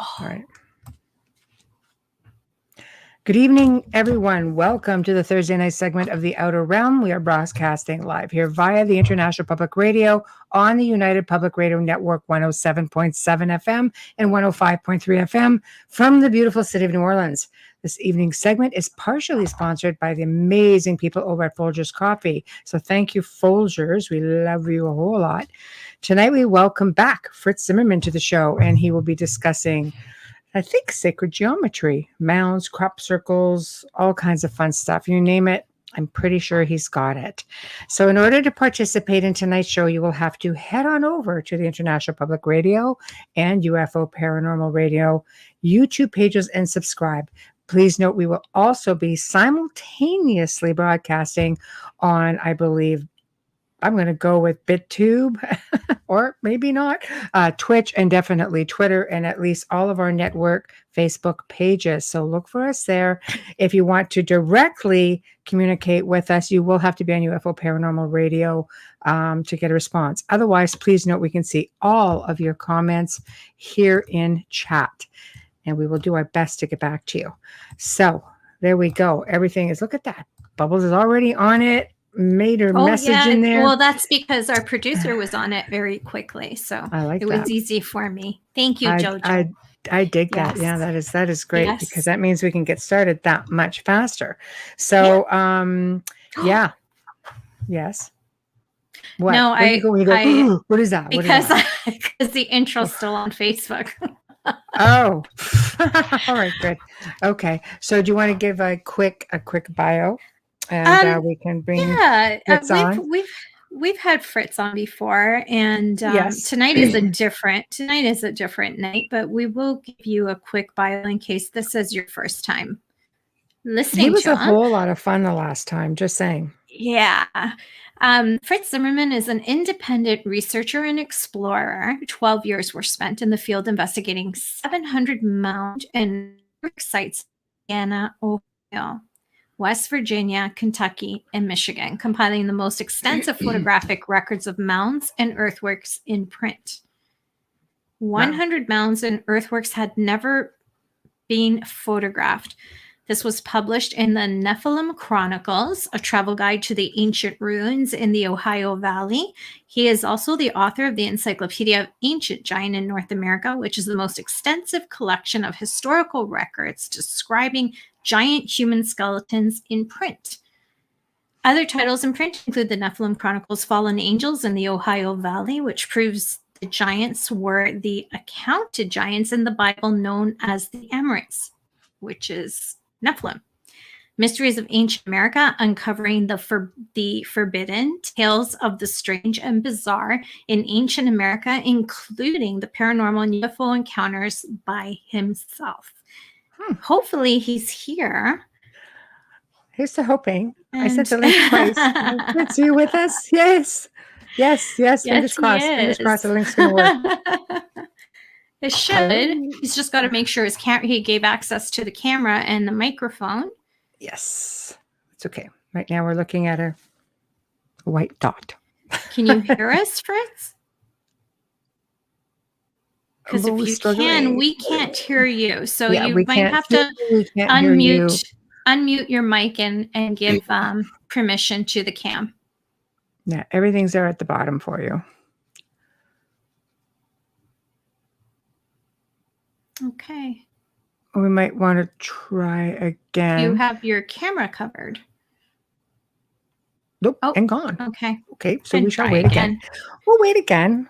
All right. Good evening, everyone. Welcome to the Thursday night segment of The Outer Realm. We are broadcasting live here via the International Public Radio on the United Public Radio Network 107.7 FM and 105.3 FM from the beautiful city of New Orleans. This evening's segment is partially sponsored by the amazing people over at Folgers Coffee. So thank you, Folgers. We love you a whole lot. Tonight, we welcome back Fritz Zimmerman to the show, and he will be discussing, I think, sacred geometry, mounds, crop circles, all kinds of fun stuff. You name it, I'm pretty sure he's got it. So in order to participate in tonight's show, you will have to head on over to the International Public Radio and UFO Paranormal Radio YouTube pages and subscribe. Please note we will also be simultaneously broadcasting on, I believe, I'm going to go with BitTube or maybe not, Twitch, and definitely Twitter, and at least all of our network Facebook pages. So look for us there. If you want to directly communicate with us, you will have to be on UFO Paranormal Radio to get a response. Otherwise, please note we can see all of your comments here in chat, and we will do our best to get back to you. So there we go. Everything is, look at that. Bubbles is already on it. Made her message in there. Well, that's because our producer was on it very quickly, so I like it that. was easy for me. Thank you, Jojo. I dig that. Yeah, that is great, because that means we can get started that much faster. So yeah. Yes. What? No, Where you go, what is that? Because the intro's still on Facebook. Oh. All right, good. Okay. So do you want to give a quick bio? And we can bring Fritz on. We've had Fritz on before, and tonight is a different night. But we will give you a quick bio in case this is your first time listening. He was a whole lot of fun the last time. Just saying. Yeah. Fritz Zimmerman is an independent researcher and explorer. 12 years were spent in the field investigating 700 mound and sites in Indiana, Ohio, West Virginia, Kentucky, and Michigan, compiling the most extensive photographic records of mounds and earthworks in print. 100 mounds and earthworks had never been photographed. This was published in the Nephilim Chronicles, a travel guide to the ancient ruins in the Ohio Valley. He is also the author of the Encyclopedia of Ancient Giant in North America, which is the most extensive collection of historical records describing giant human skeletons in print. Other titles in print include the Nephilim Chronicles, Fallen Angels in the Ohio Valley, which proves the giants were the accounted giants in the Bible known as the Amorites, which is Nephilim. Mysteries of Ancient America, uncovering the forbidden tales of the strange and bizarre in ancient America, including the paranormal and UFO encounters by himself. Hopefully he's here. Here's to hoping. I said the link twice. Fritz, are you with us? Yes. Fingers crossed. Fingers crossed the link's going to work. It should. He's just got to make sure he gave access to the camera and the microphone. Yes. It's okay. Right now we're looking at a white dot. Can you hear us, Fritz? Because if you can, we can't hear you. So you might have to unmute your mic and give permission to the cam. Yeah, everything's there at the bottom for you. Okay. We might want to try again. You have your camera covered. Nope, and gone. Okay, so we shall wait again. We'll wait again.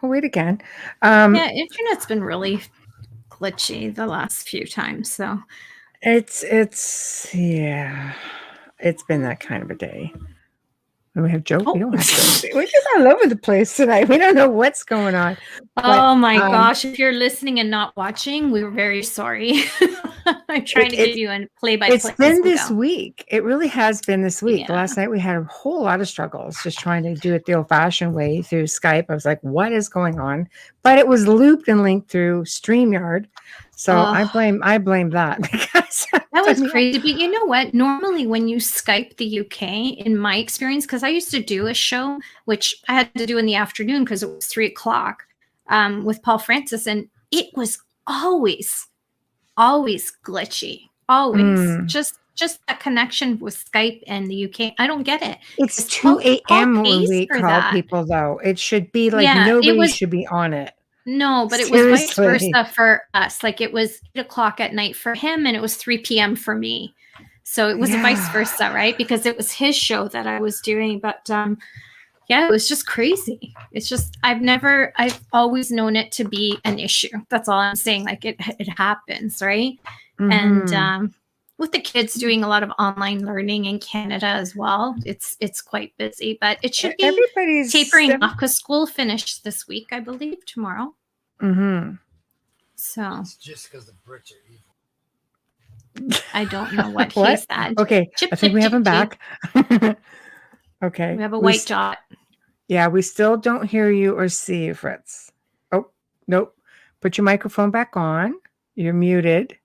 Internet's been really glitchy the last few times, so it's been that kind of a day. And we have Joe. We don't have Joe. We're just all over the place tonight. We don't know what's going on. Oh my gosh! If you're listening and not watching, we were very sorry. I'm trying to give you a play-by-play. It's been this week. It really has been this week. Yeah. Last night we had a whole lot of struggles just trying to do it the old-fashioned way through Skype. I was like, "What is going on?" But it was looped and linked through StreamYard. So I blame that because that was crazy. But you know what? Normally when you Skype the UK, in my experience, because I used to do a show, which I had to do in the afternoon because it was 3:00 with Paul Francis, and it was always always glitchy. Always. Mm. Just that connection with Skype and the UK. I don't get it. It's Paul 2 a.m. when pays we for call that. people, though. It should be like Yeah, it nobody was should be on it. no, but it was vice Seriously. versa for us. Like it was 8 o'clock at night for him and it was 3 p.m. for me. So it was vice Yeah. versa, right? Because it was his show that I was doing. But yeah, it was just crazy. It's just I've always known it to be an issue. That's all I'm saying. Like it happens, right? Mhm. And with the kids doing a lot of online learning in Canada as well, it's quite busy. But it should be Everybody's tapering off because school finished this week, I believe, tomorrow. Mhm. So It's just because the Brits are evil. I don't know what, What? he said. Okay, Chip, I think chip, we have chip, him chip. back. Okay. We have a white dot. Yeah, we still don't hear you or see you, Fritz. Oh, nope. Put your microphone back on. You're muted.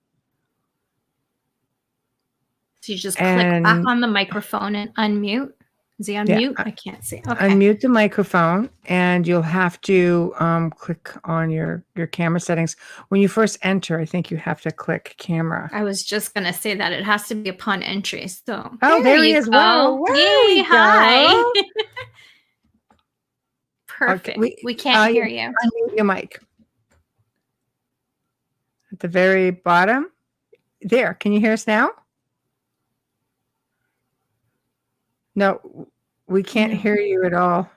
So you just click back on the microphone and unmute. Is he on mute? I can't see. Okay. Unmute the microphone, and you'll have to click on your camera settings. When you first enter, I think you have to click camera. I was just going to say that it has to be upon entry. So Oh, there he you is. go. Whoa, Yay, hi. go. Perfect. Okay, we can't hear you. Unmute your mic. At the very bottom. There. Can you hear us now? No, we can't hear you at all.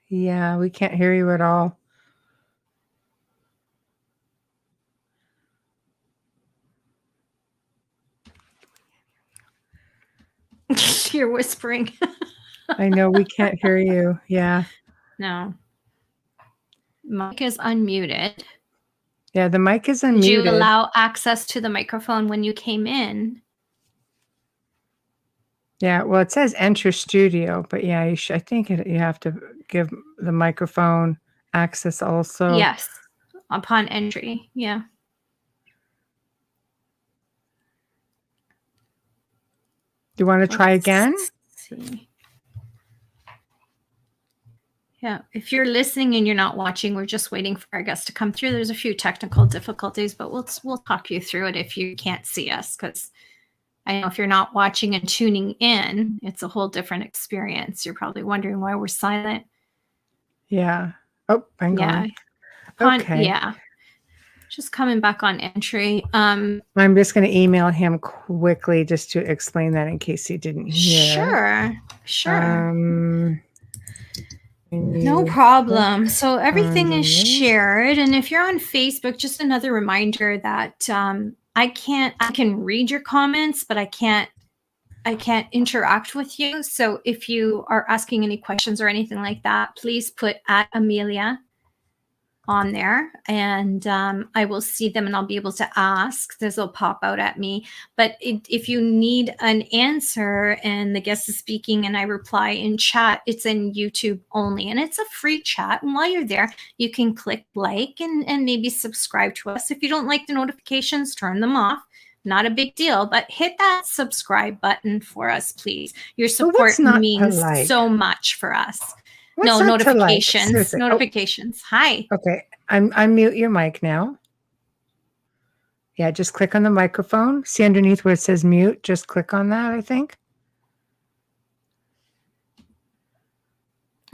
Yeah, we can't hear you at all. You're whispering. I know we can't hear you. Yeah. No. Mic is unmuted. Yeah, the mic is unmuted. Did you allow access to the microphone when you came in? Yeah, well, it says enter studio, but yeah, I think you have to give the microphone access also. Yes, upon entry. Yeah. Do you want to try again? See. Yeah, if you're listening and you're not watching, we're just waiting for our guest to come through. There's a few technical difficulties, but we'll talk you through it if you can't see us, because I know if you're not watching and tuning in, it's a whole different experience. You're probably wondering why we're silent. Yeah. Oh, I'm gone. Okay. Yeah. Just coming back on entry. I'm just going to email him quickly just to explain that in case he didn't hear. Sure. No problem. So everything is shared. And if you're on Facebook, just another reminder that I can read your comments, but I can't interact with you. So if you are asking any questions or anything like that, please put @Amelia on there, and I will see them and I'll be able to ask. This will pop out at me. But if you need an answer and the guest is speaking and I reply in chat, it's in YouTube only, and it's a free chat. And while you're there, you can click like and maybe subscribe to us. If you don't like the notifications, turn them off. Not a big deal, but hit that subscribe button for us, please. Your support means so much for us. No, notifications. Notifications. Oh. Hi. Okay. Unmute your mic now. Yeah, just click on the microphone. See underneath where it says mute, just click on that, I think.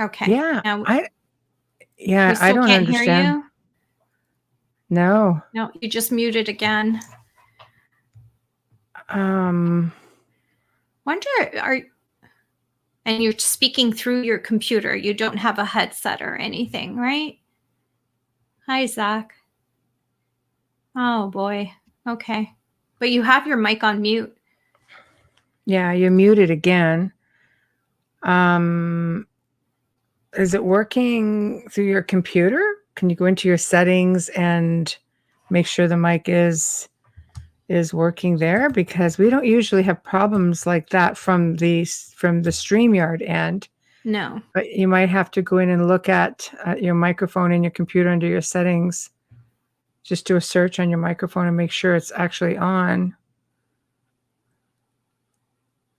Okay. Yeah. Now, I don't understand. Hear you? No. No, you just muted again. Wonder and you're speaking through your computer. You don't have a headset or anything, right? Hi, Zach. Oh, boy. Okay. But you have your mic on mute. Yeah, you're muted again. Is it working through your computer? Can you go into your settings and make sure the mic is working there? Because we don't usually have problems like that from the StreamYard end. No. But you might have to go in and look at your microphone in your computer under your settings. Just do a search on your microphone and make sure it's actually on.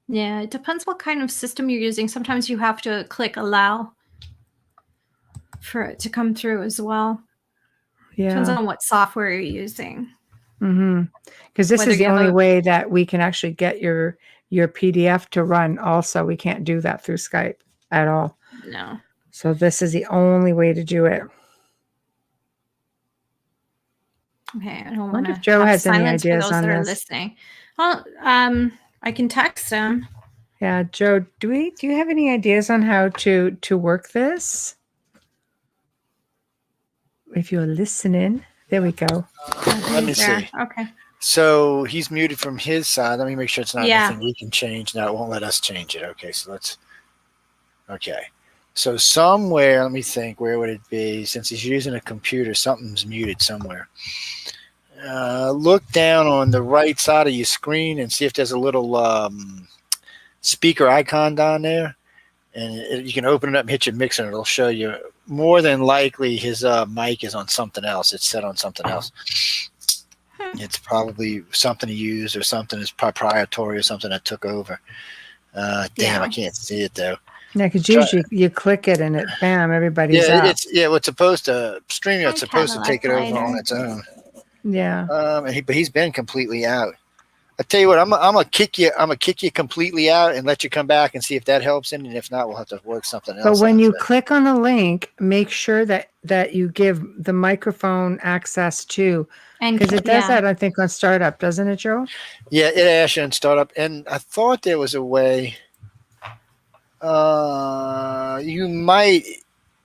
Yeah, it depends what kind of system you're using. Sometimes you have to click allow for it to come through as well. Depends Yeah. on what software you're using. Because this Whether is the you have only a- way that we can actually get your PDF to run. Also, we can't do that through Skype at all. No. So this is the only way to do it. Okay, I don't want Wonder if to Joe have has any silence for ideas those on that are this. listening. Well, I can text him. Yeah, Joe, do you have any ideas on how to work this? If you're listening, there we go. Let me He's there. see. Okay. So he's muted from his side. Let me make sure it's not Yeah. anything we can change. No, it won't let us change it. Okay, so let's. Okay, so somewhere, let me think. Where would it be? Since he's using a computer, something's muted somewhere. Look down on the right side of your screen and see if there's a little speaker icon down there, and you can open it up and hit your mixer, and it'll show you. More than likely, his mic is on something else. It's set on something else. It's probably something he used or something is proprietary or something that took over. Damn, Yeah. I can't see it though. Yeah, because usually you click it and it, bam, everybody's Yeah, up. what's supposed to StreamYard's supposed to Cadillac take it over lighter. on its own. Yeah. But he's been completely out. I tell you what, I'm gonna kick you. I'm gonna kick you completely out and let you come back and see if that helps him. And if not, we'll have to work something else. But when out. you click on the link, make sure that you give the microphone access too, And because it does yeah. that, I think, on startup, doesn't it, Joe? Yeah, it asks you in startup, and I thought there was a way. You might.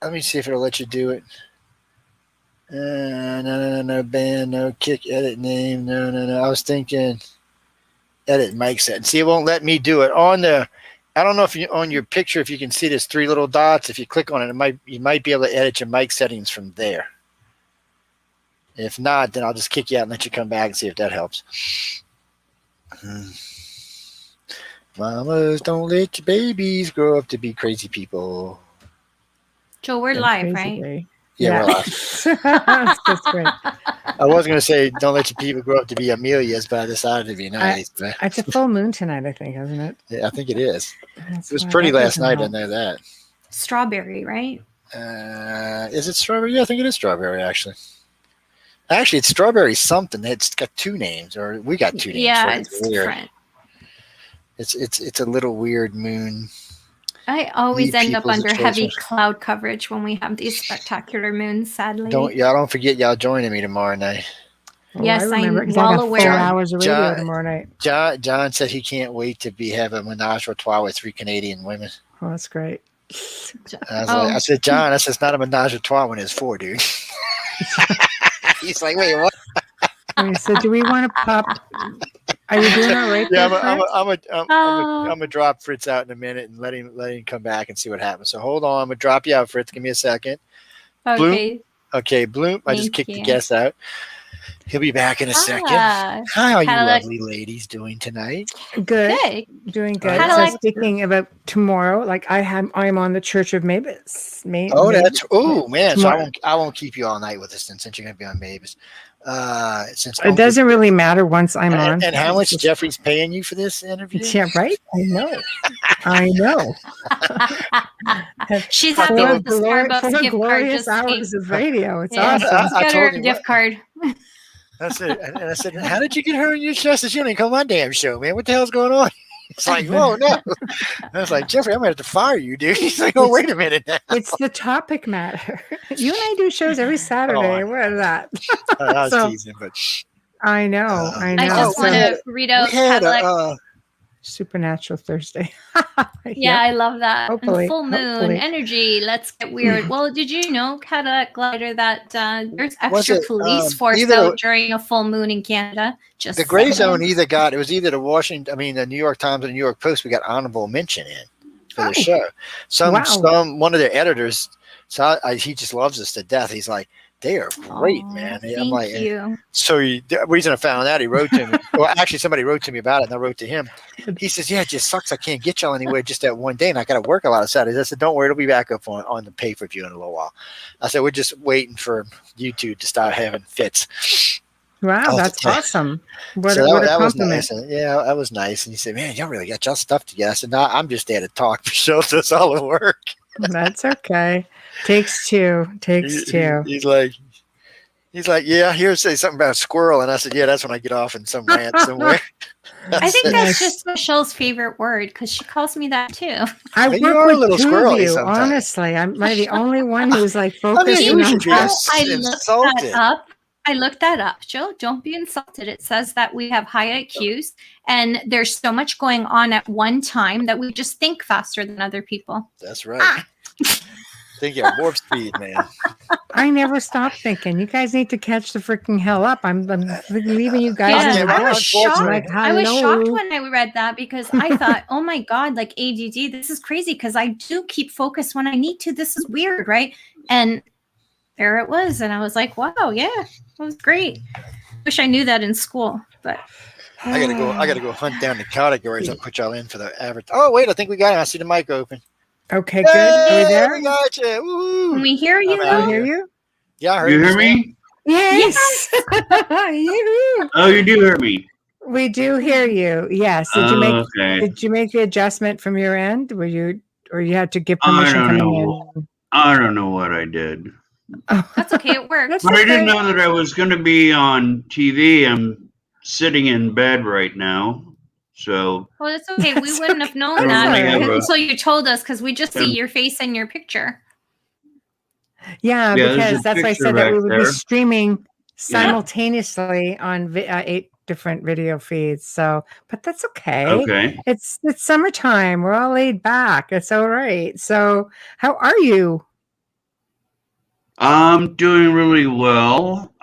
Let me see if it'll let you do it. No, ban, no kick, edit name, no. I was thinking, edit mic set. See, it won't let me do it on the. I don't know if you on your picture if you can see there's 3 little dots. If you click on it, you might be able to edit your mic settings from there. If not, then I'll just kick you out and let you come back and see if that helps. Mamas, don't let your babies grow up to be crazy people. Joe, we're Been live, crazy right? day. Yeah, we're live. That's great. I was going to say, don't let your people grow up to be Amelia's, but I decided to be nice. But It's a full moon tonight, I think, isn't it? yeah, I think it is. That's It was why pretty that last doesn't night. I help. know that. Strawberry, right? Is it strawberry? Yeah, I think it is strawberry, actually. Actually, it's strawberry something. It's got 2 names, or we got 2 names. Yeah, so it's weird. different. It's a little weird moon. I always Ye end up peoples of under heavy churches. cloud coverage when we have these spectacular moons, sadly. Don't forget y'all joining me tomorrow night. Oh, Yes, I remember, I'm 'cause I well got 4 aware. hours of radio John- tomorrow night. John said he can't wait to have a menage a trois with 3 Canadian women. Oh, that's great. I said, John, it's not a menage a trois when it's 4, dude. He's like, wait, what? And he said, "Do we want to pop? Are you doing all right?" Yeah, there, Fritz? I'm gonna drop Fritz out in a minute and let him come back and see what happens. So hold on, I'm gonna drop you out, Fritz. Give me a second. Okay. Okay, Bloom. I just Thank kicked the you. guest out. He'll be back in a second. Ah, How are you Cadillac. lovely ladies doing tonight? Good. Good. Doing good. Kind of So like- speaking about tomorrow, like I'm on the Church of Mavis. Man. Tomorrow. So I won't keep you all night with us then, since you're gonna be on Mavis. Since It doesn't really matter once I'm on. And how much It's just- Jeffrey's paying you for this interview? Yeah, right. I know. She's For happy with the for Starbucks gift card. glorious Just hours of radio. It's Yeah. awesome. I get her told a you gift card. I said, how did you get her in your chest? She don't even come on my damn show, man. What the hell's going on? It's like, whoa, no. I was like, Jeffrey, I'm gonna have to fire you, dude. He's like, oh, wait a minute now. It's the topic matter. You and I do shows every Saturday. Oh, What is that? I was So- teasing, but I know. I know. just So- want to read out we had Cadillac. Supernatural Thursday. Yeah, I love that. And Hopefully, full moon hopefully. energy. Let's get weird. Well, did you know, Cadillac Glider, that there's Was extra it, police force either- out during a full moon in Canada? Just the gray saying. zone it was either the New York Times and the New York Post. We got honorable mention in for the Oh. show. Wow. One of their editors, he just loves us to death. He's like, they are great, Aw, man. I'm Thank like, you. so the reason I found out, he wrote to me. Well, actually, somebody wrote to me about it, and I wrote to him. He says, "Yeah, it just sucks. I can't get y'all anywhere just that one day, and I got to work a lot of Saturdays." I said, "Don't worry, it'll be back up on the pay per view in a little while." I said, "We're just waiting for YouTube to start having fits." Wow, Oh, that's yeah. awesome. What So a that was compliment. nice. And, yeah, that was nice. And he said, "Man, y'all really got y'all stuff together." I said, "No, I'm just there to talk for show. That's all the work." That's okay. Takes two. Takes two. He's like, He's like, yeah, I hear say something about a squirrel. And I said, yeah, that's when I get off in some rant somewhere. I think it. that's just Michelle's favorite word because she calls me that too. I You work are a with little two of squirrely you. sometimes. Honestly, am I the only one who's like I mean, focusing you on should be that? I looked insulted. that up. I looked that up, Jill. Don't be insulted. It says that we have high IQs and there's so much going on at one time that we just think faster than other people. That's right. Think you have warp speed, man. I never stop thinking. You guys need to catch the freaking hell up. I'm leaving you guys Yeah, in I the was dust. shocked. I'm like, I was shocked hello. when I read that because I thought, oh my God, like ADD, this is crazy because I do keep focus when I need to. This is weird, right? And there it was. And I was like, wow, yeah, that was great. Wish I knew that in school, but I gotta go hunt down the categories I'll put y'all in for the average. Oh wait, I think we got it. I see the mic open. Okay, good. Are we Hey, there? we got you. Woo. can we hear you? I'm Do out we here. hear you? Yeah, I heard You hear Sam. me? Yes. Yoo-hoo. Oh, you do hear me. We do hear you. Yes. Did you make the adjustment from your end? Or you had to give permission I don't coming know. in? I don't know what I did. Oh. That's okay. It worked. That's But I didn't okay. know that I was going to be on TV. I'm sitting in bed right now. So, Well, it's okay. We That's wouldn't have known okay. that That's all right. until you told us because we just see Um, your face and your picture. Yeah, Yeah, there's because a that's why I picture said that back we would be there. streaming simultaneously on 8 different video feeds. So, but that's okay. okay. It's summertime. We're all laid back. It's all right. So, how are you? I'm doing really well.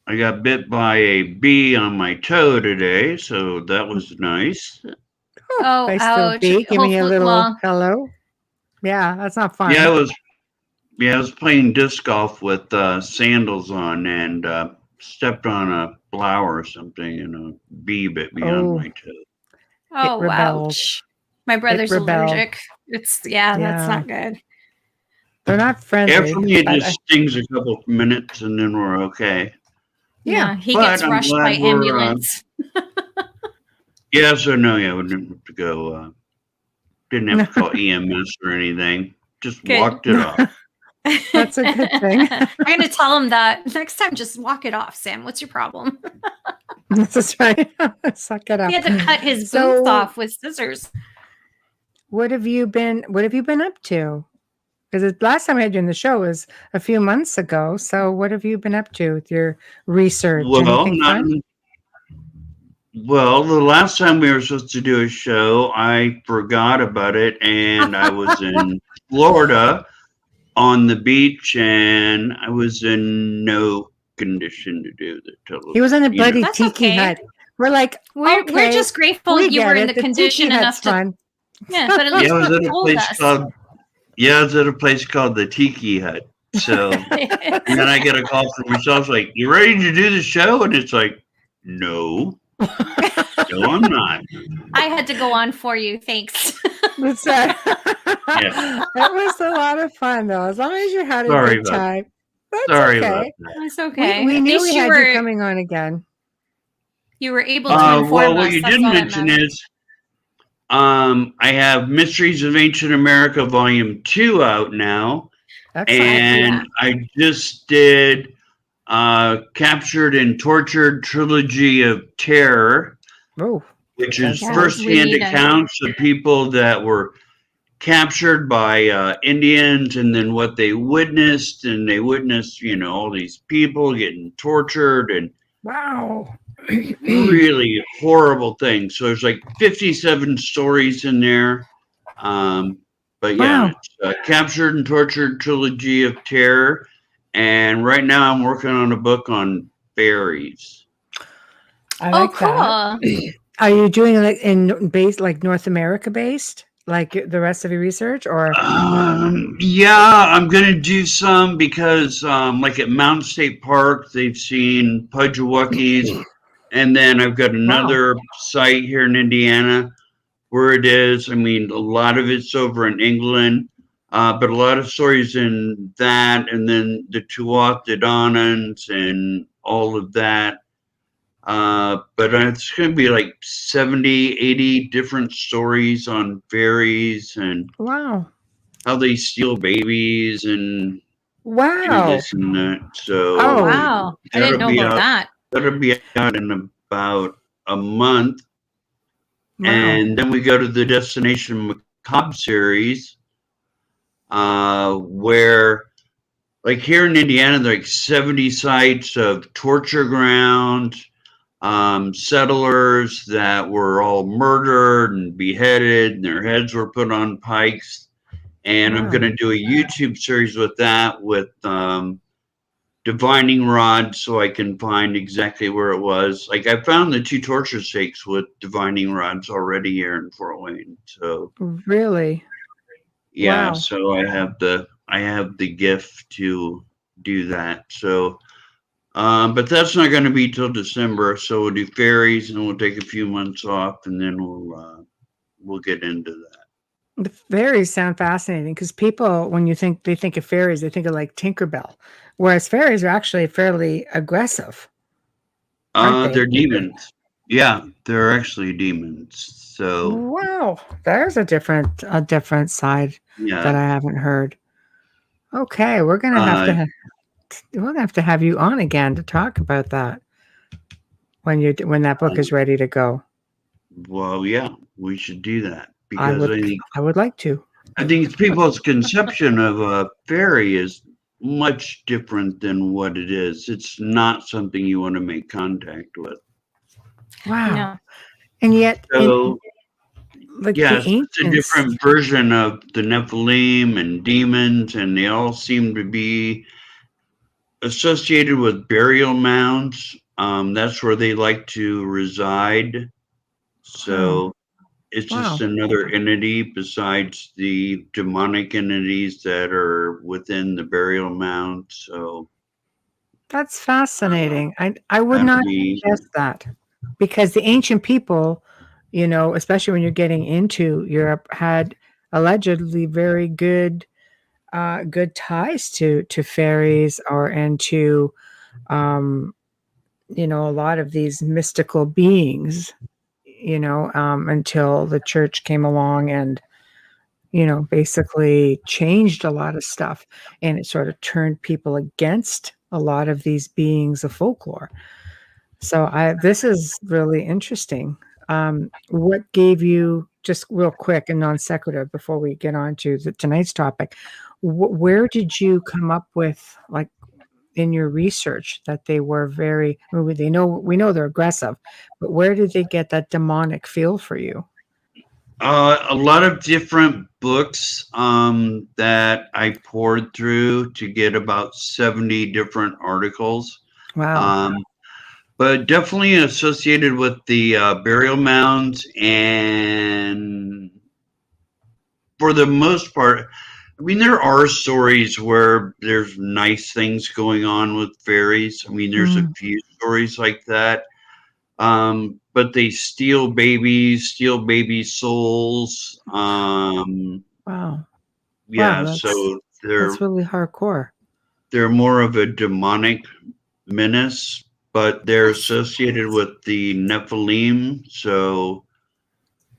I got bit by a bee on my toe today, so that was nice. Oh, Nice little ouch. bee. Give me a Hopefully- little well, hello. Yeah, that's not fun. Yeah, I was playing disc golf with sandals on and stepped on a flower or something, and a bee bit me on my toe. oh, rebelled. ouch. My brother's rebelled. allergic. That's not good. They're not friendly. After me, it but just stings a couple of minutes, and then we're okay. Yeah, He but gets I'm rushed glad by we're, ambulance. Yeah, so no, yeah, we didn't have to go. Didn't have to call EMS or anything. Just Good. walked it off. That's a good thing. I'm going to tell him that next time. Just walk it off, Sam. What's your problem? That's right. Suck it up. He had to cut his So- boots off with scissors. What have you been up to? Because the last time I had you on the show was a few months ago. So what have you been up to with your research? Well, Anything fun? Well, the last time we were supposed to do a show, I forgot about it, and I was in Florida on the beach, and I was in no condition to do the television. He was in a bloody That's tiki okay. hut. We're like, We're okay, just grateful we you get were it. in the tiki condition enough hut's to. fun. Yeah, but at least Yeah, I was you at a told place us. called. Yeah, I was at a place called the Tiki Hut. So, and then I get a call from myself like, "You ready to do the show?" And it's like, "No, no, I'm not." I had to go on for you. Thanks. That's right. Yeah. That was a lot of fun, though. As long as you had a Sorry good about time. That's Sorry okay. about that. It's okay. We At knew least we you had were you coming on again. you were able to inform Well, us. what you That's didn't all that mention matters. is, I have Mysteries of Ancient America Volume 2 out now, Excellent. and I just did Captured and Tortured Trilogy of Terror, Oh, which is Yes, firsthand we need it. accounts of people that were captured by Indians and then what they witnessed. And they witnessed, all these people getting tortured and wow. really horrible things. So there's like 57 stories in there. But yeah, Wow. it's Captured and Tortured Trilogy of Terror. And right now I'm working on a book on fairies. I Oh, like that. cool. Are you doing it like North America based, like the rest of your research, or? Yeah, I'm gonna do some because, like at Mounds State Park, they've seen Pudgewuckies, and then I've got another site here in Indiana where it is. I mean, a lot of it's over in England, but a lot of stories in that, and then the Tuatha and all of that. But it's going to be like 70, 80 different stories on fairies and Wow. how they steal babies and Wow. releasing that. So Oh. Wow. I didn't know about that. That'll be out in about a month. Wow. And then we go to the Destination Macabre series, where, like here in Indiana, there are like 70 sites of torture grounds, settlers that were all murdered and beheaded, and their heads were put on pikes. And I'm Wow. going to do a YouTube series with that, with divining rods, so I can find exactly where it was. Like I found the 2 torture stakes with divining rods already here in Fort Wayne. So Really? yeah, Wow. so I have the gift to do that. So but that's not going to be till December. So we'll do fairies, and we'll take a few months off, and then we'll get into that. The fairies sound fascinating because people, when they think of fairies, they think of like Tinkerbell, whereas fairies are actually fairly aggressive, aren't they? They're demons. Yeah, they're actually demons. So Wow, there's a different side that yeah, I haven't heard. Okay, we're gonna have to have you on again to talk about that when that book is ready to go. well, yeah, we should do that I because would like to. I think it's people's conception of a fairy is much different than what it is. It's not something you want to make contact with. Wow, No. and yet, So like yes, the it's a ancients, different version of the Nephilim and demons, and they all seem to be associated with burial mounds. That's where they like to reside. So it's just Wow. another entity besides the demonic entities that are within the burial mound. So That's fascinating. I would that'll not be guess that because the ancient people, especially when you're getting into Europe, had allegedly very good ties to fairies and to a lot of these mystical beings, until the church came along and basically changed a lot of stuff, and it sort of turned people against a lot of these beings of folklore. So this is really interesting. What gave you, just real quick and non sequitur before we get on to tonight's topic, where did you come up with, like, in your research, that they were very, we know they're aggressive, but where did they get that demonic feel for you? a lot of different books that I poured through to get about 70 different articles. Wow. But definitely associated with the burial mounds, and for the most part, I mean, there are stories where there's nice things going on with fairies. I mean, there's a few stories like that. But they steal baby souls. Wow. Yeah, Wow, so that's really hardcore. they're more of a demonic menace, but they're associated with the Nephilim. So,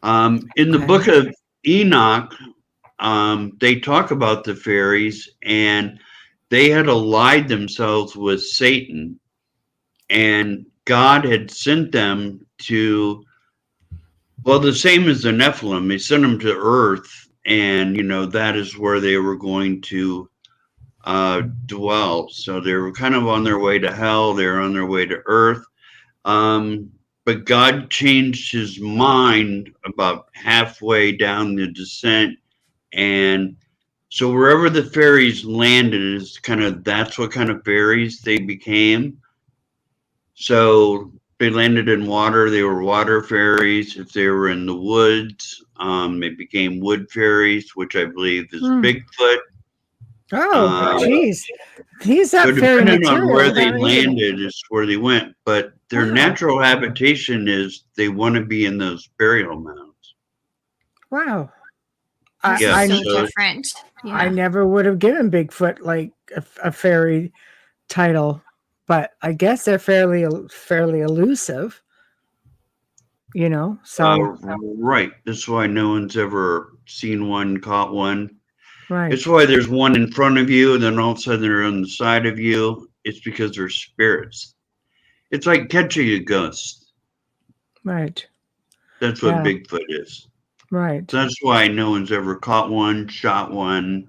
in the book of Enoch, they talk about the fairies, and they had allied themselves with Satan, and God had sent them to, well, the same as the Nephilim. They sent them to Earth, and that is where they were going to dwell. So they were kind of on their way to hell. They were on their way to Earth. But God changed his mind about halfway down the descent. And so wherever the fairies landed that's what kind of fairies they became. So they landed in water, they were water fairies. If they were in the woods, they became wood fairies, which I believe is Bigfoot. Oh, geez. He's So that fairy depending on material. where they landed is where they went. But their natural habitation is they want to be in those burial mounds. Wow. This Yeah, is so so- different. Yeah. I never would have given Bigfoot like a fairy title, but I guess they're fairly elusive, so Right. That's why no one's ever seen one, caught one. Right. It's why there's one in front of you, and then all of a sudden they're on the side of you. It's because they're spirits. It's like catching a ghost. Right. That's what Yeah. Bigfoot is. Right. That's why no one's ever caught one, shot one.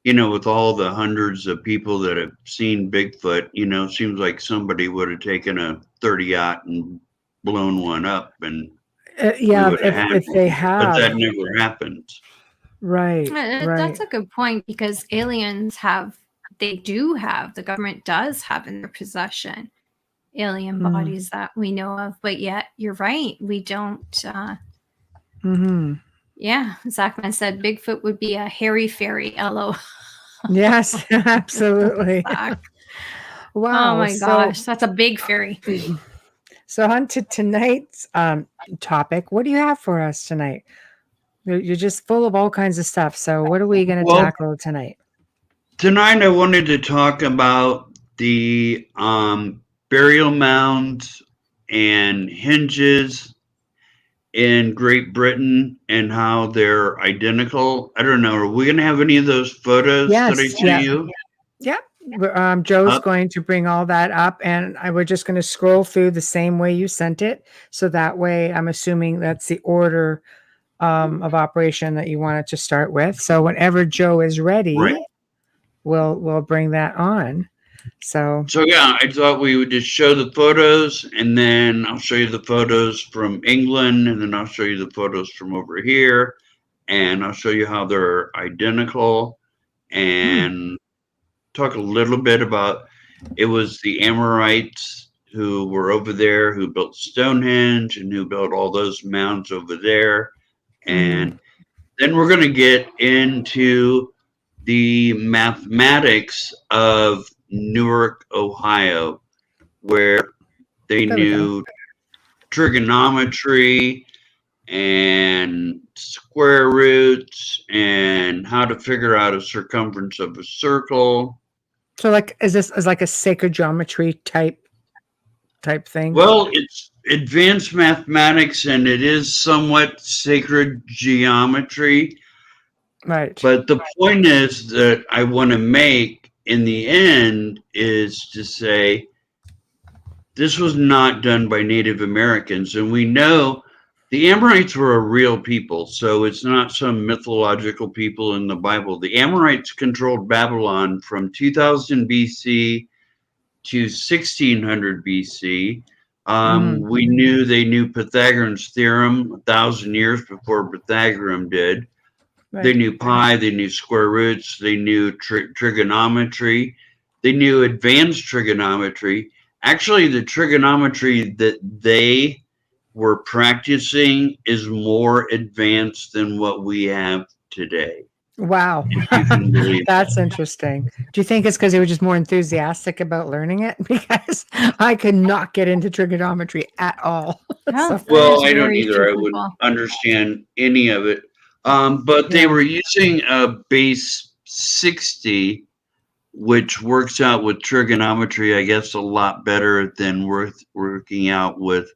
You know, with all the hundreds of people that have seen Bigfoot, you know, it seems like somebody would have taken a 30-aught and blown one up, and Yeah, would have had if they one. But have. that never happens. Right. That's Right. a good point, because the government does have in their possession alien Mm. bodies that we know of, but yet you're right, we don't. Mm-hmm. Yeah, Zachman said Bigfoot would be a hairy fairy. LO. Yes, absolutely. Zach. Wow. Oh my So, gosh, that's a big fairy. so on to tonight's topic. What do you have for us tonight? You're just full of all kinds of stuff. So what are we going to Well, tackle tonight? tonight I wanted to talk about the burial mounds and hinges in Great Britain and how they're identical. I don't know. Are we going to have any of those photos that I Yes. sent Yeah. you? Yeah. Joe's Huh? going to bring all that up, and we're just going to scroll through the same way you sent it. So that way, I'm assuming that's the order of operation that you wanted to start with. So whenever Joe is ready, Right. we'll bring that on. So Yeah, I thought we would just show the photos, and then I'll show you the photos from England, and then I'll show you the photos from over here, and I'll show you how they're identical, and talk a little bit about it was the Amorites who were over there who built Stonehenge and who built all those mounds over there. And then we're going to get into the mathematics of Newark, Ohio, where they There we go. knew trigonometry and square roots and how to figure out a circumference of a circle. So like, is this is like a sacred geometry type thing? Well, it's advanced mathematics and it is somewhat sacred geometry. Right. But the point is that I want to make in the end is to say this was not done by Native Americans. And we know the Amorites were a real people. So it's not some mythological people in the Bible. The Amorites controlled Babylon from 2000 BC to 1600 BC. We knew they knew Pythagoras' theorem 1,000 years before Pythagoras did. Right. They knew pi, they knew square roots, they knew trigonometry, they knew advanced trigonometry. Actually, the trigonometry that they were practicing is more advanced than what we have today. Wow. If you can believe That's interesting. Do you think it's because they were just more enthusiastic about learning it? Because I could not get into trigonometry at all. No, So- Well, that is I don't very either. I wouldn't typical. understand any of it. But they Yeah. were using a base 60, which works out with trigonometry, I guess, a lot better than working out with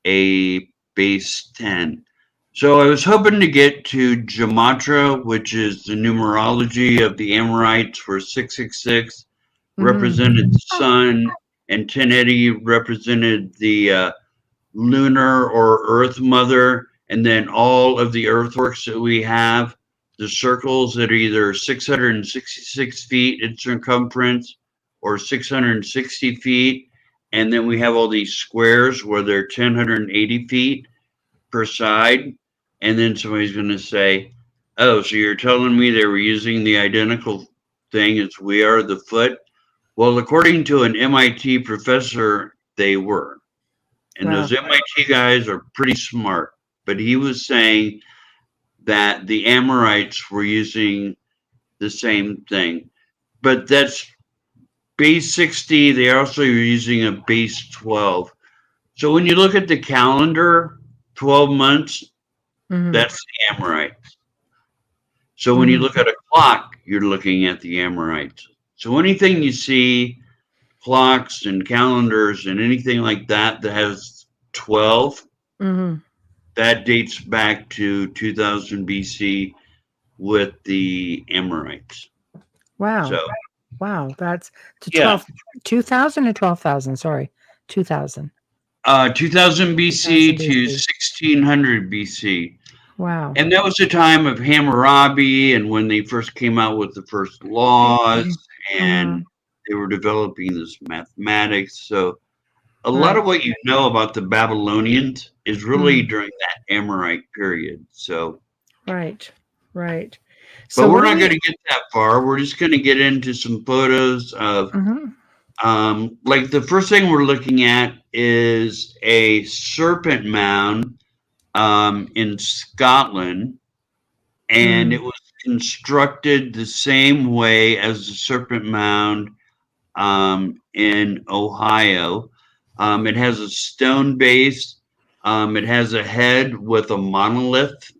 a base 10. So I was hoping to get to Gematria, which is the numerology of the Amorites, where 666 represented the sun and 1080 represented the lunar or earth mother, and then all of the earthworks that we have, the circles that are either 666 feet in circumference or 660 feet, and then we have all these squares where they're 1,080 feet per side, and then somebody's going to say, oh, so you're telling me they were using the identical thing as we are, the foot? Well, according to an MIT professor, they were. And Wow. those MIT guys are pretty smart. But he was saying that the Amorites were using the same thing. But that's base 60. They also are using a base 12. So when you look at the calendar, 12 months, that's the Amorites. So when you look at a clock, you're looking at the Amorites. So anything you see, clocks and calendars and anything like that that has 12, that dates back to 2000 BC with the Amorites. Wow. So Wow. That's to Yeah. 2,000 or 12,000. Sorry. 2,000. 2000 BC 2000 to BC. 1600 BC. Wow. And that was the time of Hammurabi and when they first came out with the first laws and they were developing this mathematics. So a lot of what you know about the Babylonians is really during that Amorite period. So Right. Right. but So we're not going to get that far. We're just going to get into some photos of like the first thing we're looking at is a serpent mound in Scotland, and it was constructed the same way as the serpent mound in Ohio. It has a stone base. It has a head with a monolith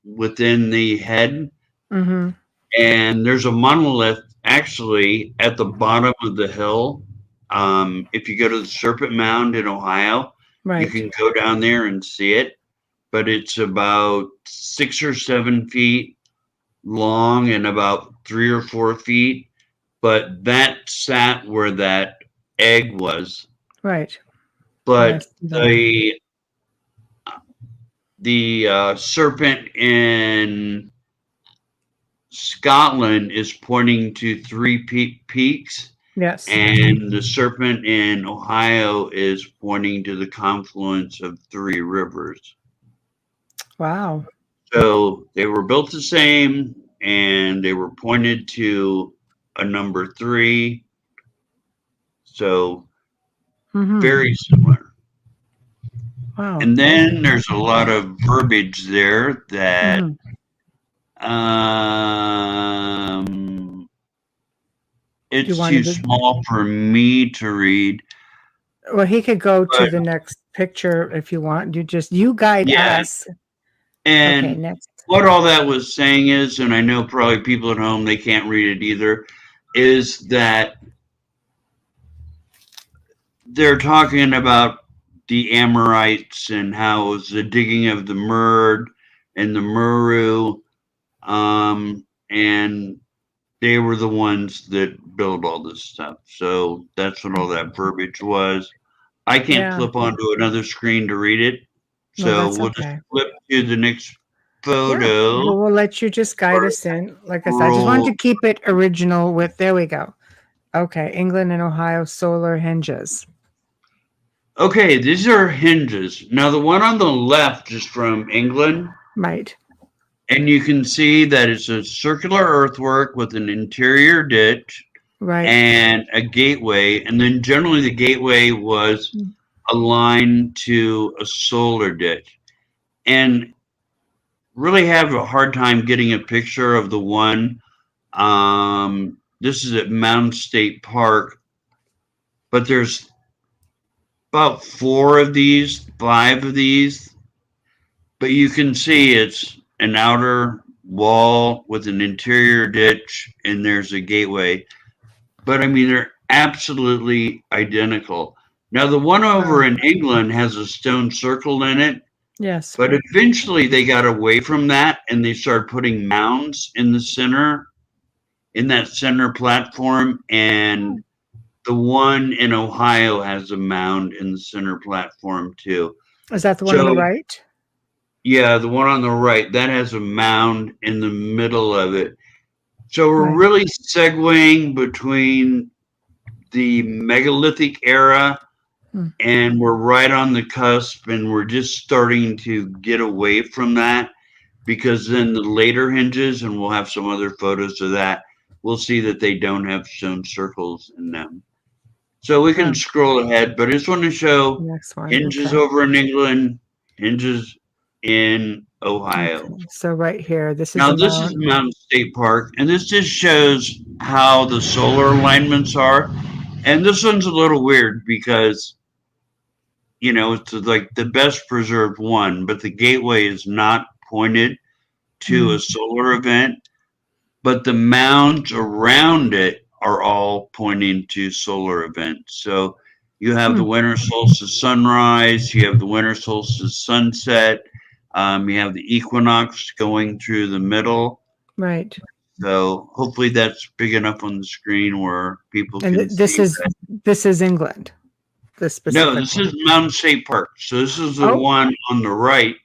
within the head. And there's a monolith actually at the bottom of the hill. If you go to the Serpent Mound in Ohio, you can go down there and see it. But it's about 6 or 7 feet long and about 3 or 4 feet. But that sat where that egg was. Right. But the serpent in Scotland is pointing to 3 peaks. Yes. And the serpent in Ohio is pointing to the confluence of 3 rivers. Wow. So they were built the same and they were pointed to a number 3. So very similar. Wow. And then there's a lot of verbiage there that it's too small for me to read. Well, he could go to the next picture if you want. You guide us. And okay, next. What all that was saying is, and I know probably people at home, they can't read it either, is that they're talking about the Amorites and how it was the digging of the Murd and the Muru, and they were the ones that built all this stuff. So that's what all that verbiage was. I can't flip onto another screen to read it. So we'll just flip to the next photo. Yeah. We'll let you just guide us in. Like I said, I just wanted to keep it original with, there we go. Okay, England and Ohio solar hinges. Okay, these are hinges. Now the one on the left is from England. Right. And you can see that it's a circular earthwork with an interior ditch and a gateway. And then generally the gateway was aligned to a solar ditch. And really have a hard time getting a picture of the one. This is at Mounds State Park. But there's about 4 of these, 5 of these. But you can see it's an outer wall with an interior ditch, and there's a gateway. But I mean, they're absolutely identical. Now, the one over in England has a stone circle in it. Yes. But eventually they got away from that and they started putting mounds in the center, in that center platform. And the one in Ohio has a mound in the center platform too. Is that the one on the right? Yeah, the one on the right, that has a mound in the middle of it. So we're really segueing between the megalithic era and we're right on the cusp, and we're just starting to get away from that, because then the later hinges, and we'll have some other photos of that, we'll see that they don't have stone circles in them. So we can scroll ahead, but I just want to show hinges over in England, hinges in Ohio. Okay. So right here, this is this is Mountain State Park, and this just shows how the solar alignments are. And this one's a little weird because, you know, it's like the best preserved one, but the gateway is not pointed to a solar event, but the mounds around it are all pointing to solar events. So you have the winter solstice sunrise, you have the winter solstice sunset, You have the equinox going through the middle. Right. So hopefully that's big enough on the screen where people And can this see is that. this is England. This specific No, this one. is Mountain State Park. So this is the Oh. one on the right.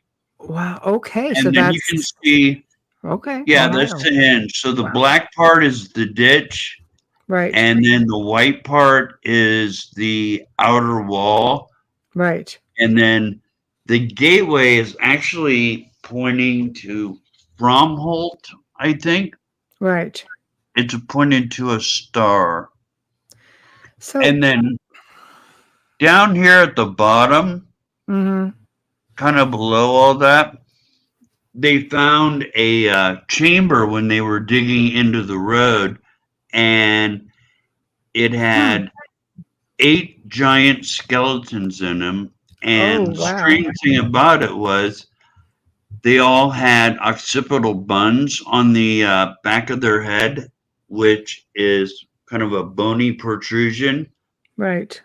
Wow. Okay. And So then you can see, okay. yeah, Ohio. that's the hinge. So the Wow. black part is the ditch. Right. And then the white part is the outer wall. Right. And then the gateway is actually pointing to Bromholt, I think. Right. It's pointed to a star. So And then down here at the bottom, mhm. kind of below all that, they found a chamber when they were digging into the road, and it had 8 giant skeletons in them. And the wow. strange thing about it was they all had occipital buns on the back of their head, which is kind of a bony protrusion, Right.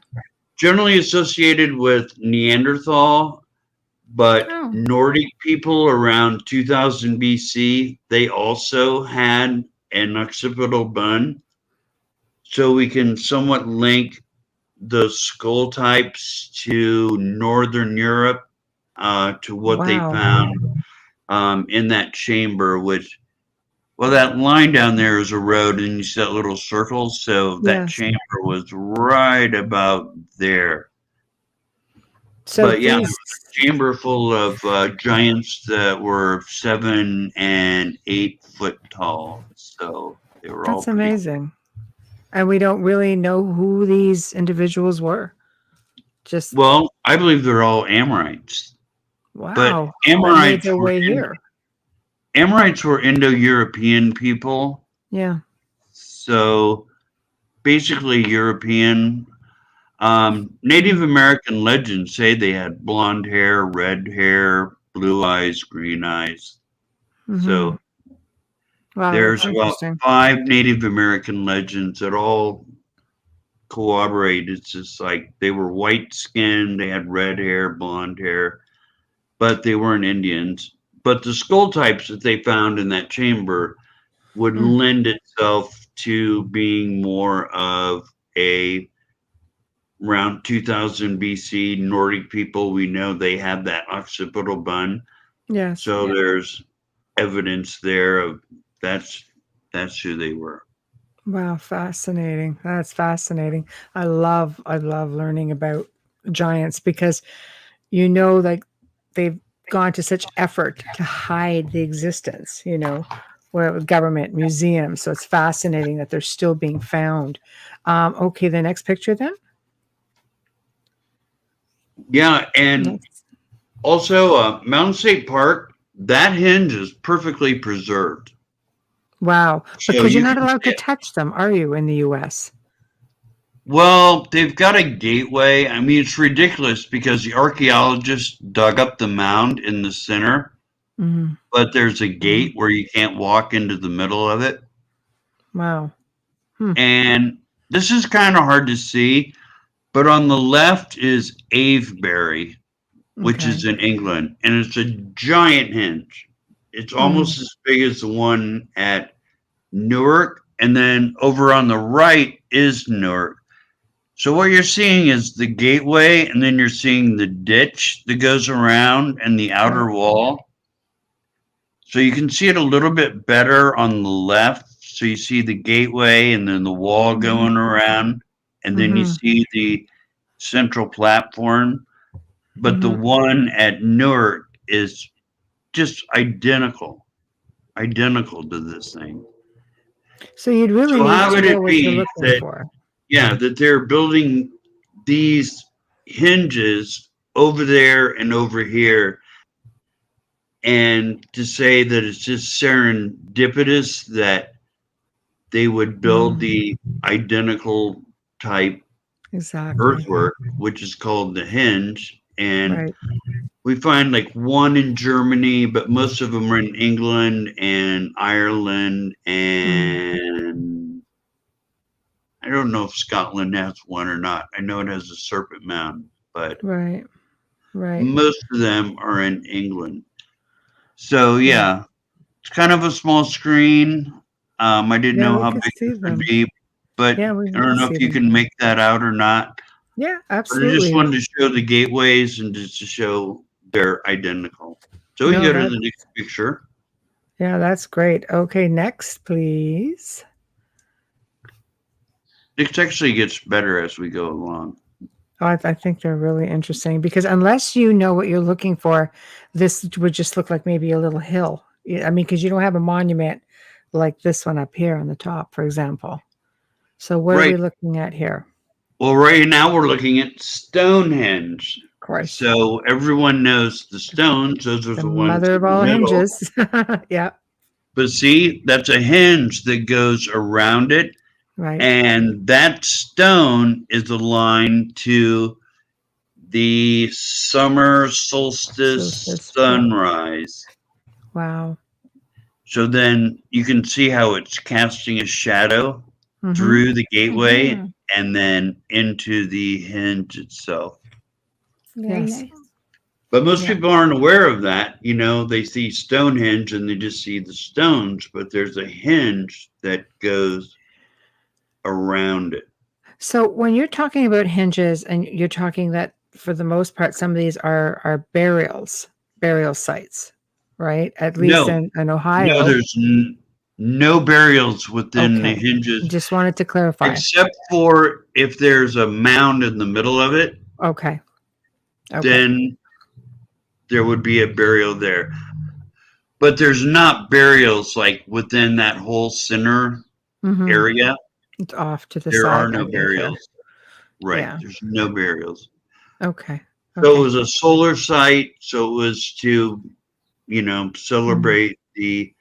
generally associated with Neanderthal, but Oh. Nordic people around 2000 BC, they also had an occipital bun. So we can somewhat link the skull types to Northern Europe, to what they Wow. found in that chamber, which, well, that line down there is a road, and you see that little circle. So that Yes. chamber was right about there. So But yeah, these chamber full of giants that were 7 and 8 foot tall. So they were all that's pretty. amazing. And we don't really know who these individuals were. Just Well, I believe they're all Amorites. wow. But That made Amorites their were way here. Amorites were Indo-European people. Yeah. So basically European. Native American legends say they had blonde hair, red hair, blue eyes, green eyes. Mhm. So Wow, there's that's about interesting. 5 Native American legends that all corroborate. It's just like they were white skinned, they had red hair, blonde hair, but they weren't Indians. But the skull types that they found in that chamber would Mm. lend itself to being more of a around 2000 BC Nordic people. We know they had that occipital bun. Yes. So there's evidence there of that's who they were. Wow, fascinating. That's fascinating. I love learning about giants because like they've gone to such effort to hide the existence, where with government museums. So it's fascinating that they're still being found. Okay, the next picture then. Yeah, and That's- also Mountain State Park, that hinge is perfectly preserved. wow. So Because you're you not can allowed to see it. touch them, are you, in the US? Well, they've got a gateway. I mean, it's ridiculous because the archaeologists dug up the mound in the center, Mhm. but there's a gate where you can't walk into the middle of it. Wow. And this is kind of hard to see, but on the left is Avebury, which Okay. is in England, and it's a giant hinge. It's almost as big as the one at Newark, and then over on the right is Newark. So what you're seeing is the gateway, and then you're seeing the ditch that goes around and the outer wall. So you can see it a little bit better on the left. So you see the gateway and then the wall going around, and then you Mhm. see the central platform. But the Mhm. one at Newark is just identical to this thing. So you'd really So need how to would know it what you're be looking that, for. yeah, that they're building these hinges over there and over here, and to say that it's just serendipitous that they would build the identical type Exactly. earthwork, which is called the hinge, and Right. we find like one in Germany, but most of them are in England and Ireland, and I don't know if Scotland has one or not. I know it has a serpent mound, but Right. Right. most of them are in England. So yeah, it's kind of a small screen. I didn't Yeah, know we how could big see it would them. be, but Yeah, I we don't can know see if you them. can make that out or not. Yeah, But I absolutely. just wanted to show the gateways and just to show they're identical. So we No, can go to that- the next picture. Yeah, that's great. Okay, next, please. It actually gets better as we go along. Oh, I think they're really interesting because unless you know what you're looking for, this would just look like maybe a little hill. I mean, because you don't have a monument like this one up here on the top, for example. So what are we Right. looking at here? Well, right now we're looking at Stonehenge. Of course, So everyone knows the stones; those are the the ones mother in of the all middle. hinges. Yeah, But see, that's a hinge that goes around it, right. and that stone is aligned to the summer solstice Solstice, yeah. sunrise. Wow. So then you can see how it's casting a shadow Mhm. through the gateway Mhm. and then into the hinge itself. Very Yes. nice. But most Yeah. people aren't aware of that. You know, they see Stonehenge and they just see the stones, but there's a hinge that goes around it. So when you're talking about hinges and you're talking that for the most part, some of these are burial sites, right? At least No, in no, Ohio. there's no burials within the Okay. hinges Just wanted to clarify. except for if there's a mound in the middle of it, Okay. Okay. then there would be a burial there. But there's not burials like within that whole center Mhm. area. It's off to the There are side. I no think here. burials. Right. Yeah. There's no burials. Okay. So it Okay. was a solar site. So it was to, celebrate the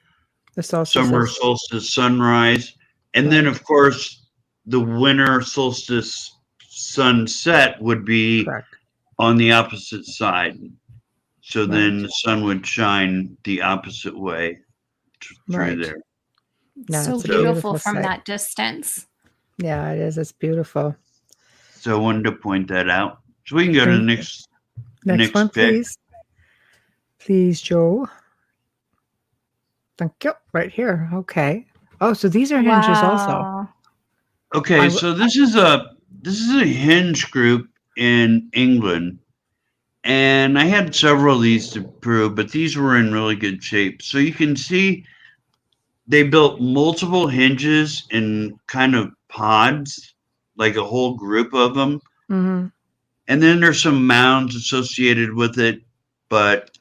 The summer solstices. solstice sunrise. And then, Right. of course, the winter solstice sunset would be Correct. on the opposite side. So then Right. the sun would shine the opposite way through Right. there. No, So it's a beautiful beautiful from site. that distance. Yeah, it is. It's beautiful. So I wanted to point that out. So we can go to the Thank you. next Next one, pick. please. Please, Joe. Thank you. Right here. Okay. Oh, so these are hinges also. Wow. Okay, so this is a hinge group in England, and I had several of these to prove, but these were in really good shape. So you can see they built multiple hinges in kind of pods, like a whole group of them. Mhm. And then there's some mounds associated with it, but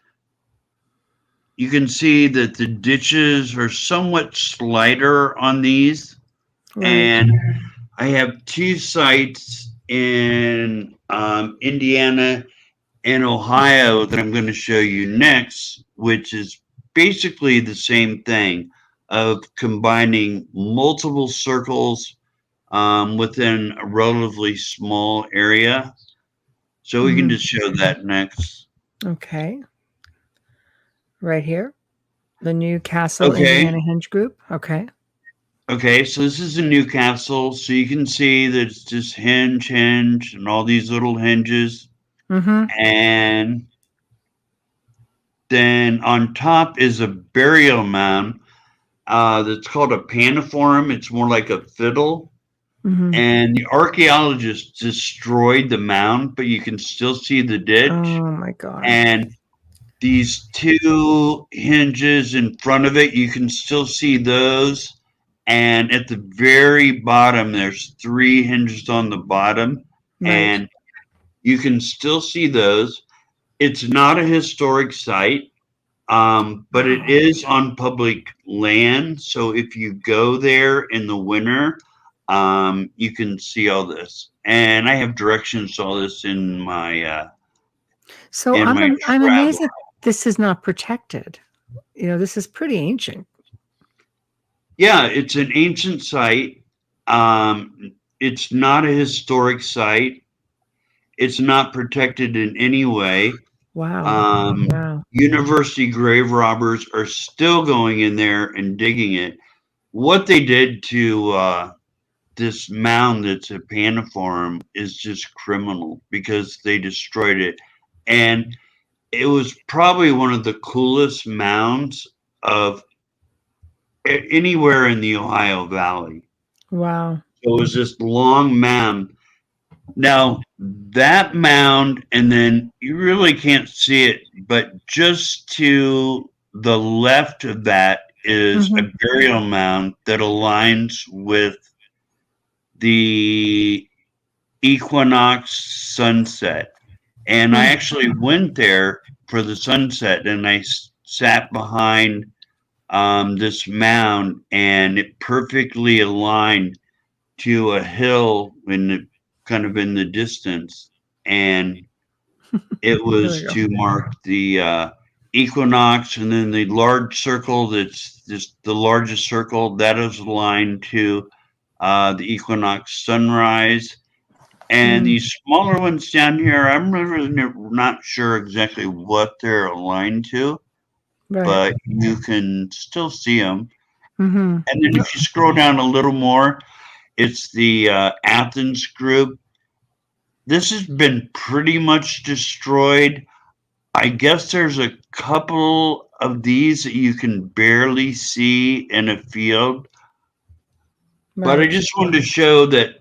you can see that the ditches are somewhat slighter on these. Right. And I have two sites in Indiana and Ohio that I'm going to show you next, which is basically the same thing of combining multiple circles within a relatively small area. So we can Mhm. just show that next. Okay. Right here. The Newcastle, Okay. Indiana Hinge Group. Okay. Okay, so this is in Newcastle. So you can see that it's just hinge, and all these little hinges. Mm-hmm. And then on top is a burial mound that's called a paniform. It's more like a fiddle. Mm-hmm. And the archaeologists destroyed the mound, but you can still see the ditch. Oh my God. And these two hinges in front of it, you can still see those. And at the very bottom, there's three hinges on the bottom. Right. And you can still see those. It's not a historic site, but it Wow. is on public land. So if you go there in the winter, you can see all this. And I have directions to all this in my So in my I'm amazed travel. that this is not protected. This is pretty ancient. Yeah, it's an ancient site. It's not a historic site. It's not protected in any way. Wow. Wow. University grave robbers are still going in there and digging it. What they did to this mound that's a paniform is just criminal because they destroyed it. And it was probably one of the coolest mounds of anywhere in the Ohio Valley. Wow. It was this long mound. Now, that mound, and then you really can't see it, but just to the left of that is a burial mound that aligns with the equinox sunset. And I actually went there for the sunset, and I sat behind this mound, and it perfectly aligned to a hill in the kind of in the distance, and it was to mark the equinox, and then the large circle that's just the largest circle that is aligned to the equinox sunrise. And these smaller ones down here, I'm really not sure exactly what they're aligned to, but you can still see them. And then if you scroll down a little more, it's the Athens group. This has been pretty much destroyed. I guess there's a couple of these that you can barely see in a field. But I just wanted to show that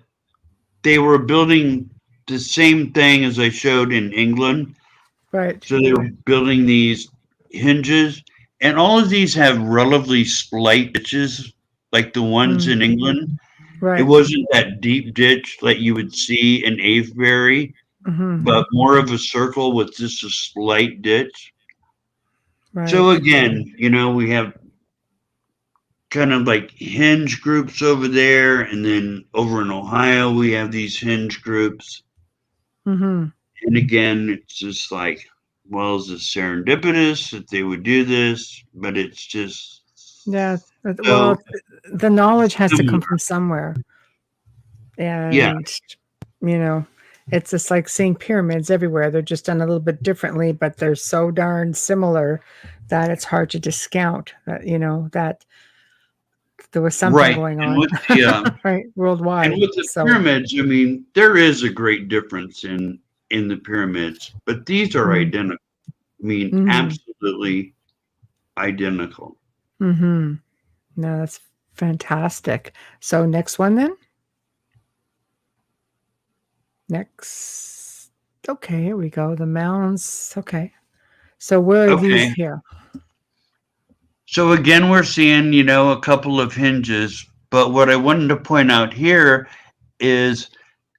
they were building the same thing as I showed in England. Right. So they were building these hinges, and all of these have relatively slight ditches, like the ones in England. Right. It wasn't that deep ditch like you would see in Avebury, but more of a circle with just a slight ditch. Right. So again, you know, we have kind of like hinge groups over there, and then over in Ohio we have these hinge groups. And again, it's just like, well, is this serendipitous that they would do this? But it's just well, the knowledge has to come from somewhere, and you know, it's just like seeing pyramids everywhere. They're just done a little bit differently, but they're so darn similar that it's hard to discount that, you know, that there was something going on right worldwide. And with the pyramids, I mean, there is a great difference in the pyramids, but these are identical. I mean, absolutely identical. No, that's fantastic. So next one then. Next. Okay, here we go. The mounds. Okay. So where are these here? So again, we're seeing, you know, a couple of hinges, but what I wanted to point out here is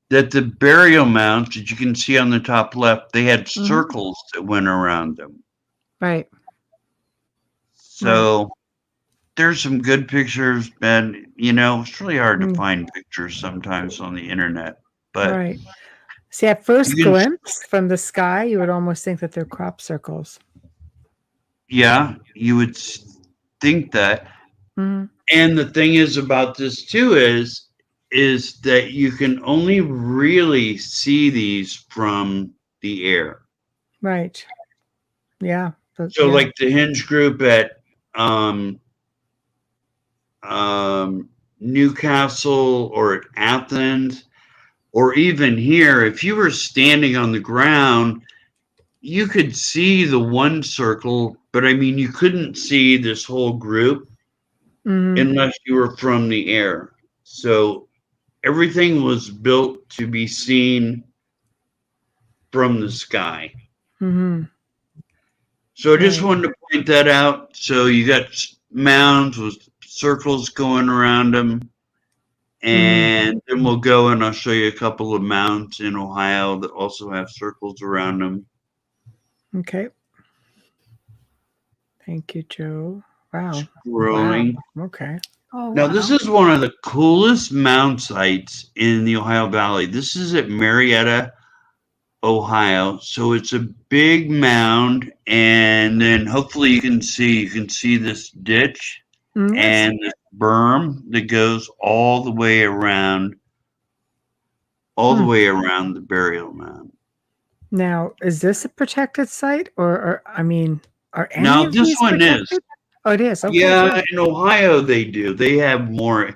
that the burial mounds that you can see on the top left, they had circles that went around them. Right. So there's some good pictures, and you know, it's really hard to find pictures sometimes on the internet. But see, at first glimpse from the sky, you would almost think that they're crop circles. Yeah, you would think that. And the thing is about this too is that you can only really see these from the air. Right. Yeah. So like the hinge group at Newcastle or at Athens, or even here, if you were standing on the ground, you could see the one circle, but I mean, you couldn't see this whole group unless you were from the air. So everything was built to be seen from the sky. So I just wanted to point that out. So you got mounds with circles going around them. And then we'll go and I'll show you a couple of mounds in Ohio that also have circles around them. Okay. Thank you, Joe. Wow. Scrolling. Wow. Okay. Oh, Now, this is one of the coolest mound sites in the Ohio Valley. This is at Marietta, Ohio. So it's a big mound, and then hopefully you can see this ditch and this berm that goes all the way around the burial mound. Now, is this a protected site, or I mean, are any now of this these one protected? is. Oh, it is. Okay, yeah, good. in Ohio they do. They have more.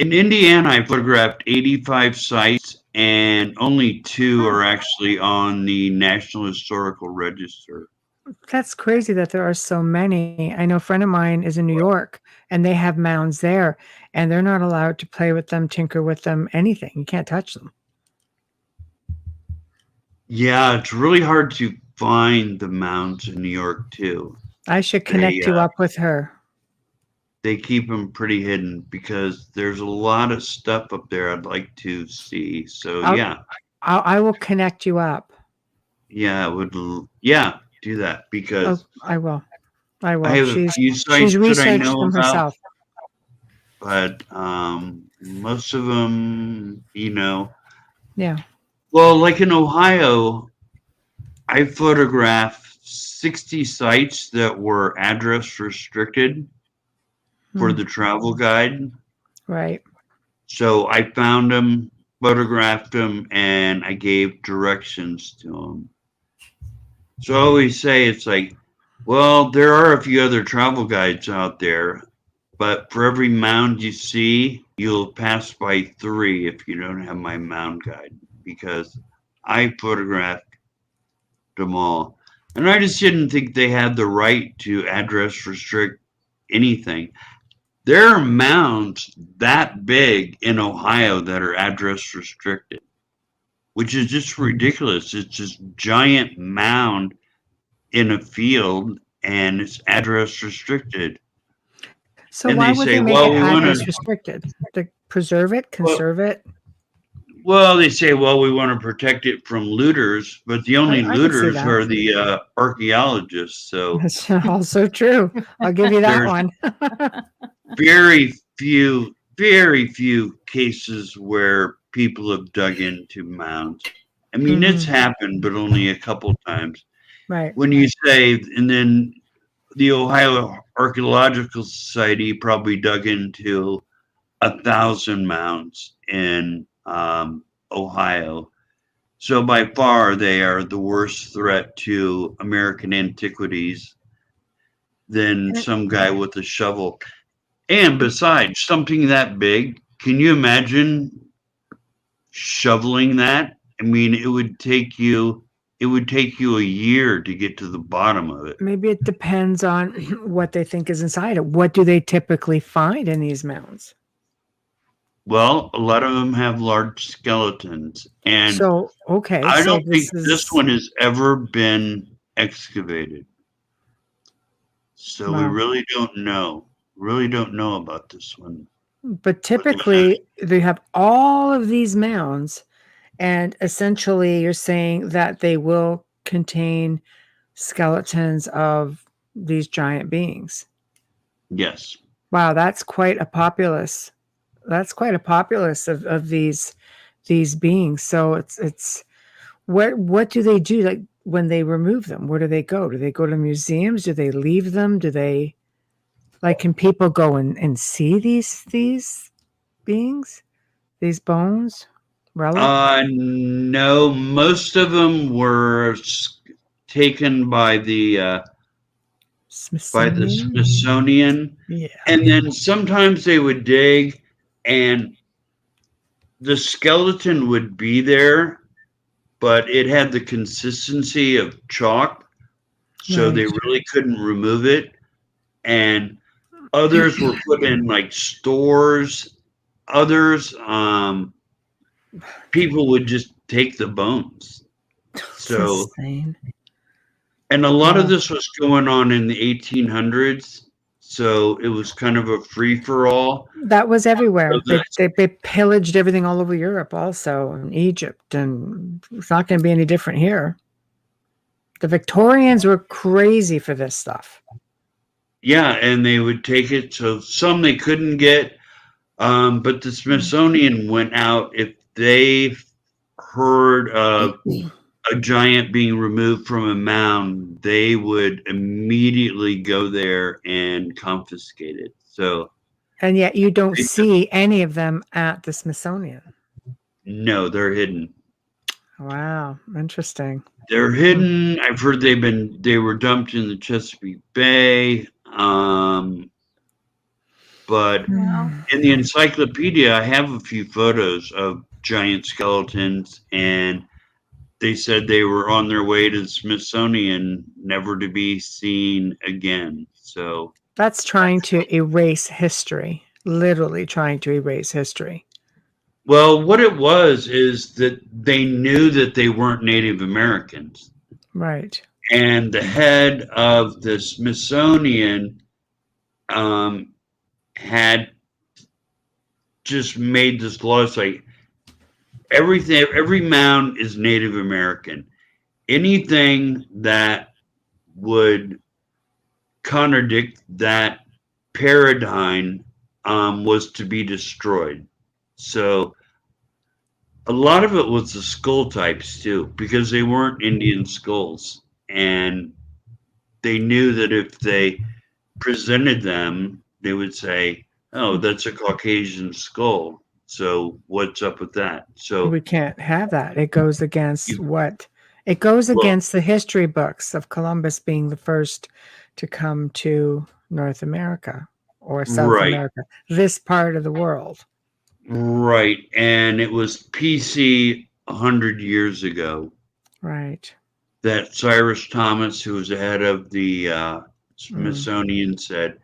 In Indiana, I photographed 85 sites, and only 2 are actually on the National Historical Register. That's crazy that there are so many. I know a friend of mine is in New York and they have mounds there and they're not allowed to play with them, tinker with them, anything. You can't touch them. Yeah, it's really hard to find the mounds in New York too. I should connect you up with her. They keep them pretty hidden because there's a lot of stuff up there I'd like to see. So I will connect you up. Yeah, do that because I will. I will. I have a few sites she's that I researched know them about, herself. but most of them, Yeah. Well, like in Ohio, I photographed 60 sites that were address restricted for the travel guide. Right. So I found them, photographed them, and I gave directions to them. So I always say it's like, well, there are a few other travel guides out there, but for every mound you see, you'll pass by 3 if you don't have my mound guide, because I photographed them all. And I just didn't think they had the right to address restrict anything. There are mounds that big in Ohio that are address restricted, which is just ridiculous. It's this giant mound in a field and it's address restricted. So and why would they make it address restricted? To preserve it, conserve it? Well, they say, well, we want to protect it from looters, but the only looters are the archaeologists. So that's also true. I'll give you that one. very few cases where people have dug into mounds. I mean, it's happened, but only a couple times. Right. When you say, and then the Ohio Archaeological Society probably dug into 1,000 mounds in Ohio. So by far, they are the worst threat to American antiquities than some guy with a shovel. And besides, something that big, can you imagine shoveling that? I mean, it would take you a year to get to the bottom of it. Maybe it depends on what they think is inside it. What do they typically find in these mounds? Well, a lot of them have large skeletons. And so, okay. I don't think this one has ever been excavated. So we really don't know. Really don't know about this one. But typically, they have all of these mounds, and essentially you're saying that they will contain skeletons of these giant beings. Yes. Wow, that's quite a populace. That's quite a populace of these beings. So it's what do they do, like when they remove them? Where do they go? Do they go to museums? Do they leave them? Do they, like, can people go and see these beings, these bones, relics? No, most of them were taken by the Smithsonian. Yeah. And then sometimes they would dig and the skeleton would be there, but it had the consistency of chalk, so they really couldn't remove it. And others were put in like stores. Others, people would just take the bones. So, and a lot of this was going on in the 1800s. So it was kind of a free for all. That was everywhere. They pillaged everything all over Europe, also in Egypt, and it's not going to be any different here. The Victorians were crazy for this stuff. Yeah, and they would take it. So some they couldn't get, but the Smithsonian went out if they heard of a giant being removed from a mound, they would immediately go there and confiscate it. So, and yet you don't see any of them at the Smithsonian. No, they're hidden. Wow, interesting. They're hidden. I've heard they were dumped in the Chesapeake Bay. But But Wow. in the encyclopedia, I have a few photos of giant skeletons, and they said they were on their way to the Smithsonian, never to be seen again. So That's trying to erase history, literally trying to erase history. well, what it was is that they knew that they weren't Native Americans. Right. And the head of the Smithsonian had just made this law. It's like every mound is Native American. Anything that would contradict that paradigm was to be destroyed. So a lot of it was the skull types too, because they weren't Indian skulls, and they knew that if they presented them, they would say, "Oh, that's a Caucasian skull. So what's up with that?" So We can't have that. It goes against You- what? It goes Well- against the history books of Columbus being the first to come to North America or South Right. America, this part of the world. right, and it was PC 100 years ago Right. that Cyrus Thomas, who was the head of the Smithsonian, said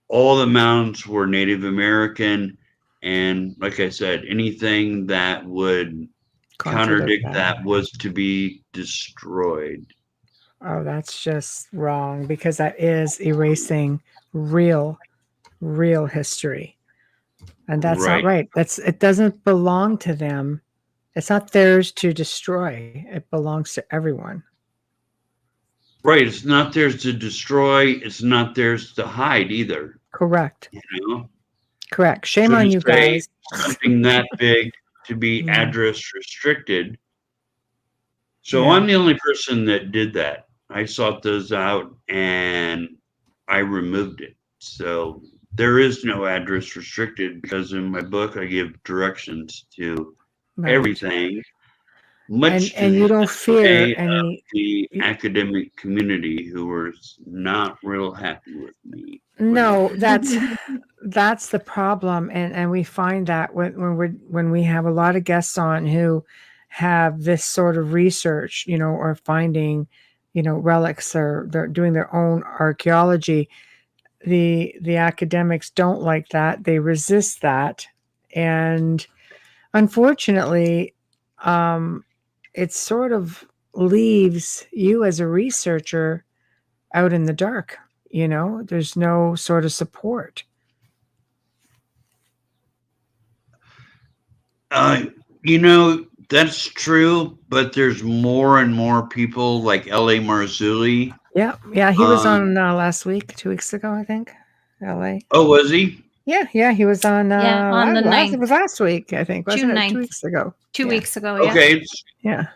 all the mounds were Native American, and like I said, anything that would contradict that was to be destroyed. Oh, that's just wrong because that is erasing real history. And that's not right. It doesn't belong to them. It's not theirs to destroy. It belongs to everyone. Right, it's not theirs to destroy. It's not theirs to hide either. Correct. You know, Correct. Shame So on to you say guys. something that big to be Mm. address restricted. So Yeah. I'm the only person that did that. I sought those out and I removed it. So there is no address restricted because in my book I give directions to Right. everything. Much to And you the don't fear dismay of any. the academic community who were not real happy with me. No, that's the problem, and we find that when we have a lot of guests on who have this sort of research, or finding, relics, or they're doing their own archaeology. The academics don't like that. They resist that, and unfortunately, it sort of leaves you as a researcher out in the dark. There's no sort of support. That's true, but there's more and more people like L.A. Marzulli. Yeah, he was on last week, 2 weeks ago, I think. LA. Oh, was he? Yeah, he was on. On the last, 9th. it was last week, I think. Wasn't June it 2 9th. weeks ago? 2 Yeah. weeks ago. Yeah. Okay. Yeah.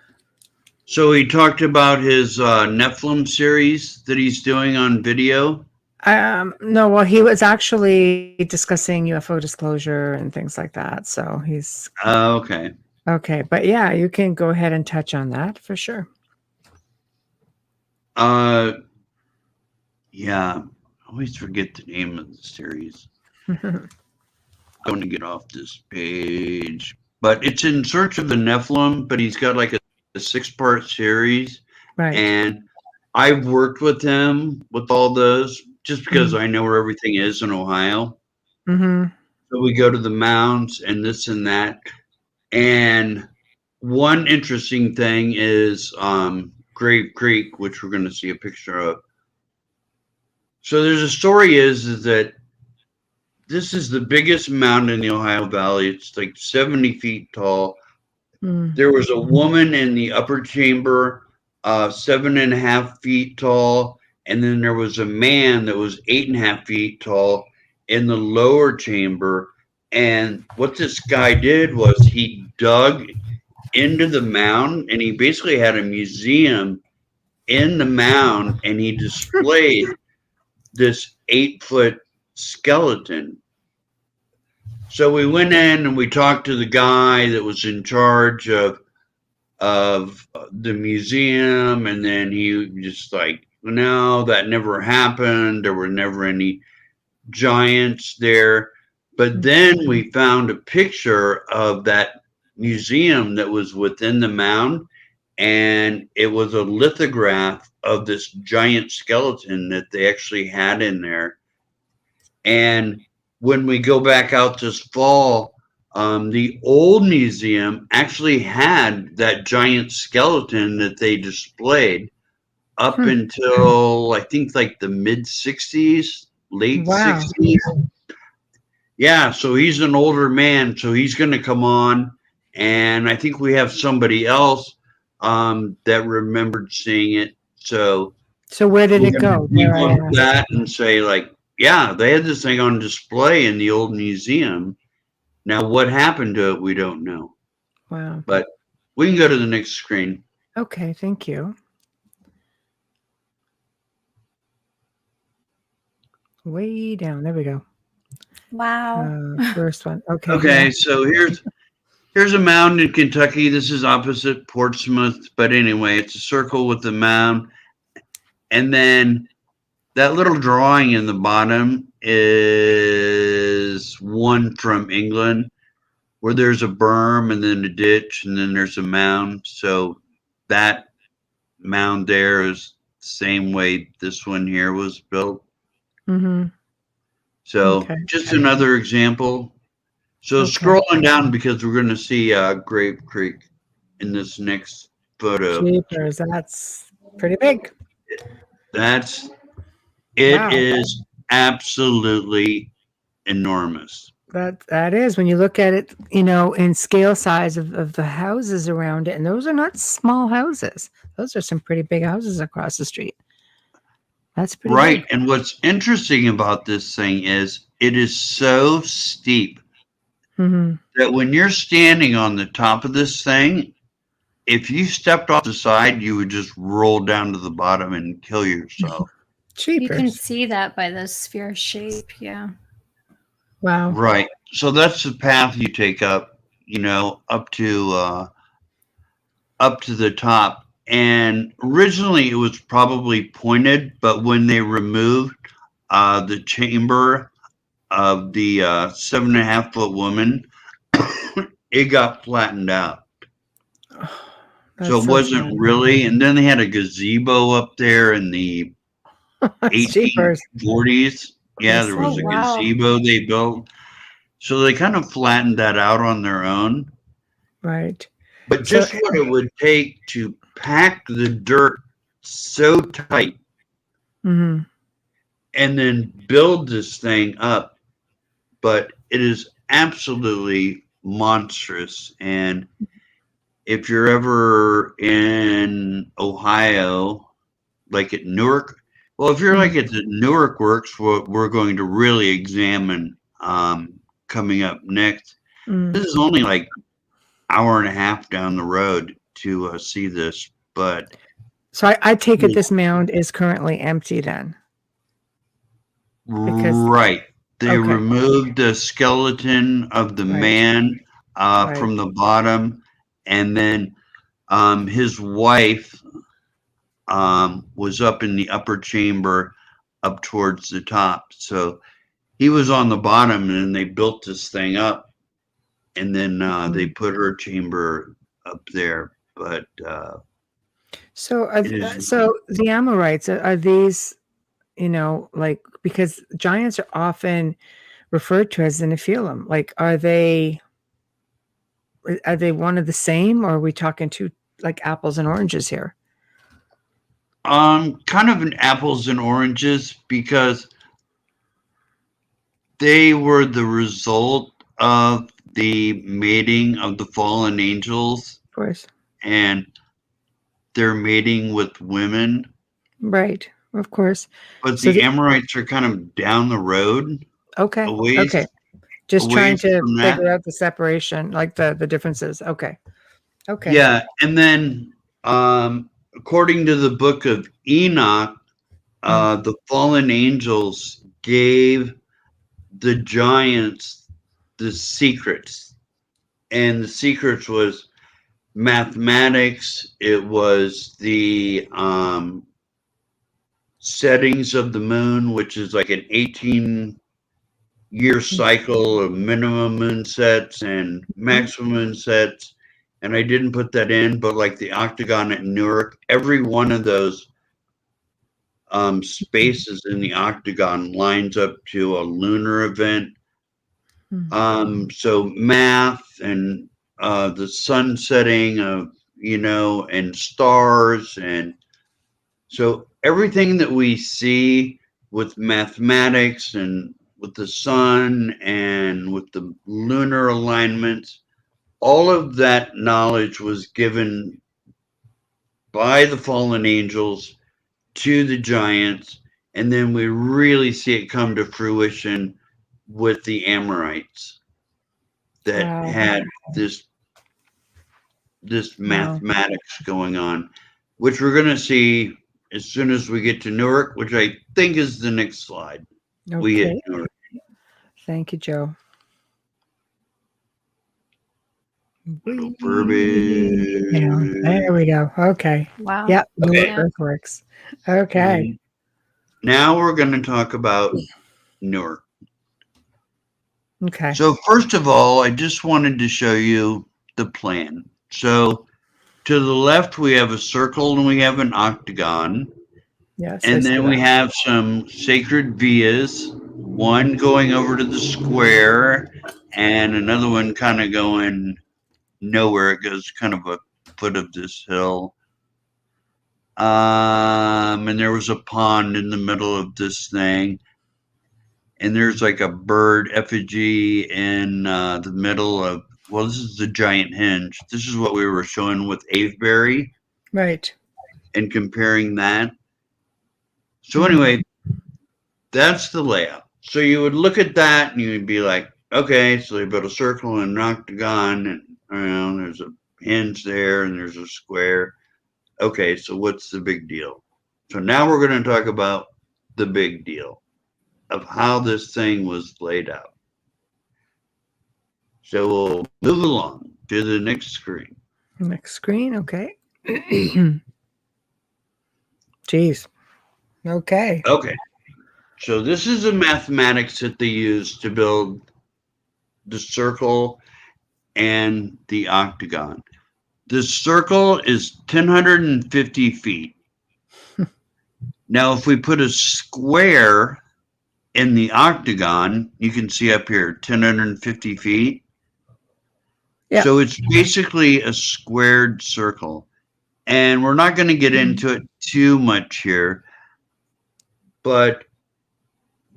So he talked about his Nephilim series that he's doing on video. No, well, he was actually discussing UFO disclosure and things like that. So he's Okay. okay. But yeah, you can go ahead and touch on that for sure. Yeah. I always forget the name of the series. I'm going to get off this page. But it's In Search of the Nephilim, but he's got like a 6-part series. Right. And I've worked with him with all those just because I know where everything is in Ohio. Mm-hmm. So we go to the mounds and this and that. And one interesting thing is Grave Creek, which we're going to see a picture of. So there's a story is that this is the biggest mound in the Ohio Valley. It's like 70 feet tall. Mm. There was a woman in the upper chamber, 7.5 feet tall. And then there was a man that was 8.5 feet tall in the lower chamber. And what this guy did was he dug into the mound and he basically had a museum in the mound and he displayed this 8-foot skeleton. So we went in and we talked to the guy that was in charge of the museum, and then he just like, no, that never happened. There were never any giants there. But then we found a picture of that museum that was within the mound, and it was a lithograph of this giant skeleton that they actually had in there. And when we go back out this fall, the old museum actually had that giant skeleton that they displayed up until I think like the mid 60s, late Wow. 60s. Yeah, so he's an older man, so he's going to come on, and I think we have somebody else that remembered seeing it. So where did we're it gonna go? Dare I debunk ask? that and say, like, yeah, they had this thing on display in the old museum. Now, what happened to it, we don't know. Wow. But we can go to the next screen. Okay, thank you. Way down. There we go. Wow. First one. Okay. Okay, yeah. so here's a mound in Kentucky. This is opposite Portsmouth, but anyway, it's a circle with a mound. And then that little drawing in the bottom is one from England, where there's a berm and then a ditch and then there's a mound. So that mound there is the same way this one here was built. Mm-hmm. So Okay. just another example. So Okay. scrolling down, because we're going to see Grape Creek in this next photo. Jeepers, that's pretty big. It Wow. is absolutely enormous. That is, when you look at it, in scale size of the houses around it, and those are not small houses. Those are some pretty big houses across the street. That's pretty Right. big. And what's interesting about this thing is it is so steep Mm-hmm. that when you're standing on the top of this thing, if you stepped off the side, you would just roll down to the bottom and kill yourself. You can Jeepers. see that by the sphere shape. Yeah. Wow. Right. So that's the path you take up, up to the top. And originally it was probably pointed, but when they removed the chamber of the 7.5 foot woman, it got flattened out. That's So it wasn't sad. really. And then they had a gazebo up there in the Jeepers. 1840s. Yeah, there was Oh, a wow. gazebo they built. So they kind of flattened that out on their own. Right. But just what it would take to pack the dirt so tight Mm-hmm. and then build this thing up. But it is absolutely monstrous. And if you're ever in Ohio, like at Newark, well, if you're like at the Newark Works, what we're going to really examine coming up next, this is only like hour and a half down the road to see this. But so I take it this mound is currently empty then. Right. They Okay. removed the skeleton of the Right. man Right. from the bottom, and then his wife was up in the upper chamber up towards the top. So he was on the bottom, and then they built this thing up, and then they put her chamber up there. But So it is- so the Amorites, are these, like, because giants are often referred to as the Nephilim, like, are they one of the same, or are we talking two, like, apples and oranges here? kind of an apples and oranges, because they were the result of the mating of the fallen angels, Of course. and they're mating with women. Right. Of course. But So the Amorites are kind of down the road. Okay. A ways- Okay. Just a trying ways to from that. figure out the separation, like the differences. Okay. Okay. Yeah, and then according to the book of Enoch, the fallen angels gave the giants the secrets, and the secrets was mathematics. It was the settings of the moon, which is like an 18 year cycle of minimum moon sets and maximum moon sets. And I didn't put that in, but like the octagon at Newark, every one of those spaces in the octagon lines up to a lunar event. So math and the sun setting of, and stars. And so everything that we see with mathematics and with the sun and with the lunar alignments, all of that knowledge was given by the fallen angels to the giants, and then we really see it come to fruition with the Amorites that had this mathematics going on, which we're going to see as soon as we get to Newark, which I think is the next slide. Okay. We hit Newark. Thank you, Joe. Little verbiage. Yeah, there we go. Okay. Wow. Yep. Okay. Earthworks. Okay. Now we're going to talk about Newark. Okay. So first of all, I just wanted to show you the plan. So to the left, we have a circle and we have an octagon. Yes. And then we have some sacred vias, one going over to the square and another one kind of going nowhere. It goes kind of a foot of this hill. And there was a pond in the middle of this thing. And there's like a bird effigy in the middle of, well, this is the giant hinge. This is what we were showing with Avebury. Right. And comparing that. So anyway, that's the layout. So you would look at that and you would be like, okay, so they built a circle and an octagon, and there's a hinge there and there's a square. Okay, so what's the big deal? So now we're going to talk about the big deal of how this thing was laid out. So we'll move along to the next screen. Next screen. Okay. Jeez. Okay. Okay. So this is the mathematics that they use to build the circle and the octagon. The circle is 1,050 feet. Now, if we put a square in the octagon, you can see up here, 1,050 feet. Yeah. So it's basically a squared circle. And we're not going to get into it too much here, but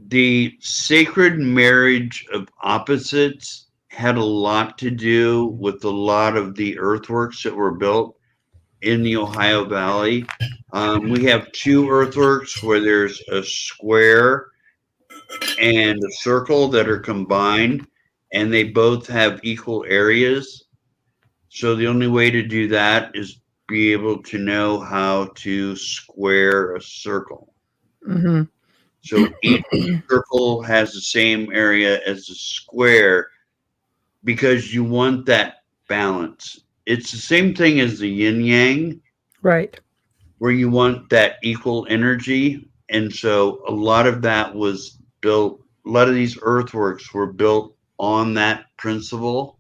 the sacred marriage of opposites had a lot to do with a lot of the earthworks that were built in the Ohio Valley. We have two earthworks where there's a square and a circle that are combined, and they both have equal areas. So the only way to do that is be able to know how to square a circle. Mm-hmm. So each circle has the same area as the square because you want that balance. It's the same thing as the yin yang, Right. where you want that equal energy. And so a lot of that was built, a lot of these earthworks were built on that principle.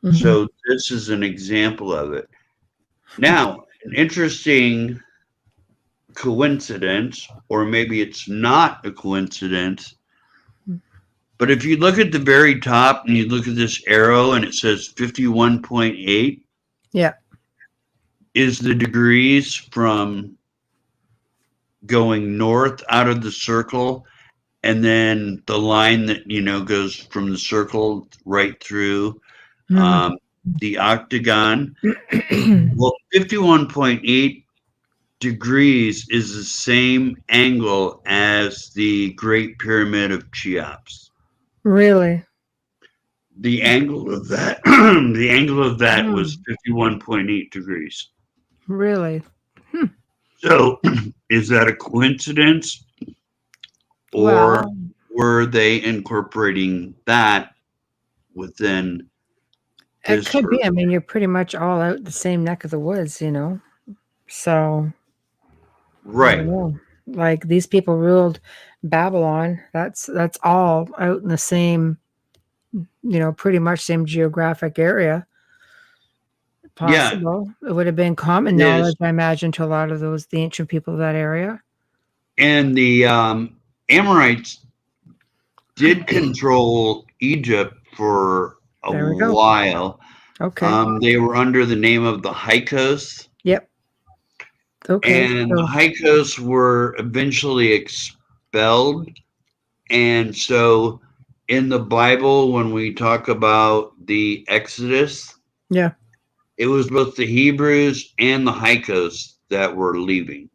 Mm-hmm. So this is an example of it. Now, an interesting coincidence, or maybe it's not a coincidence, but if you look at the very top and you look at this arrow and it says 51.8, Yeah. is the degrees from going north out of the circle, and then the line that goes from the circle right through the octagon. Well, 51.8 degrees is the same angle as the Great Pyramid of Cheops. Really? The angle of that, the angle of that was 51.8 degrees. Really? So, is that a coincidence, or Well, were they incorporating that within? it could be. I mean, you're pretty much all out the same neck of the woods, So. I Right. don't know. like these people ruled Babylon. That's all out in the same, pretty much same geographic area. Yeah, Possible. It would have been common it is. knowledge, I imagine, to a lot of the ancient people of that area. And the Amorites did control Egypt for a There we go. while. Okay. They were under the name of the Hyksos, Yep. Okay. and the So, Hyksos were eventually expelled. And so in the Bible, when we talk about the Exodus, yeah. it was both the Hebrews and the Hyksos that were leaving.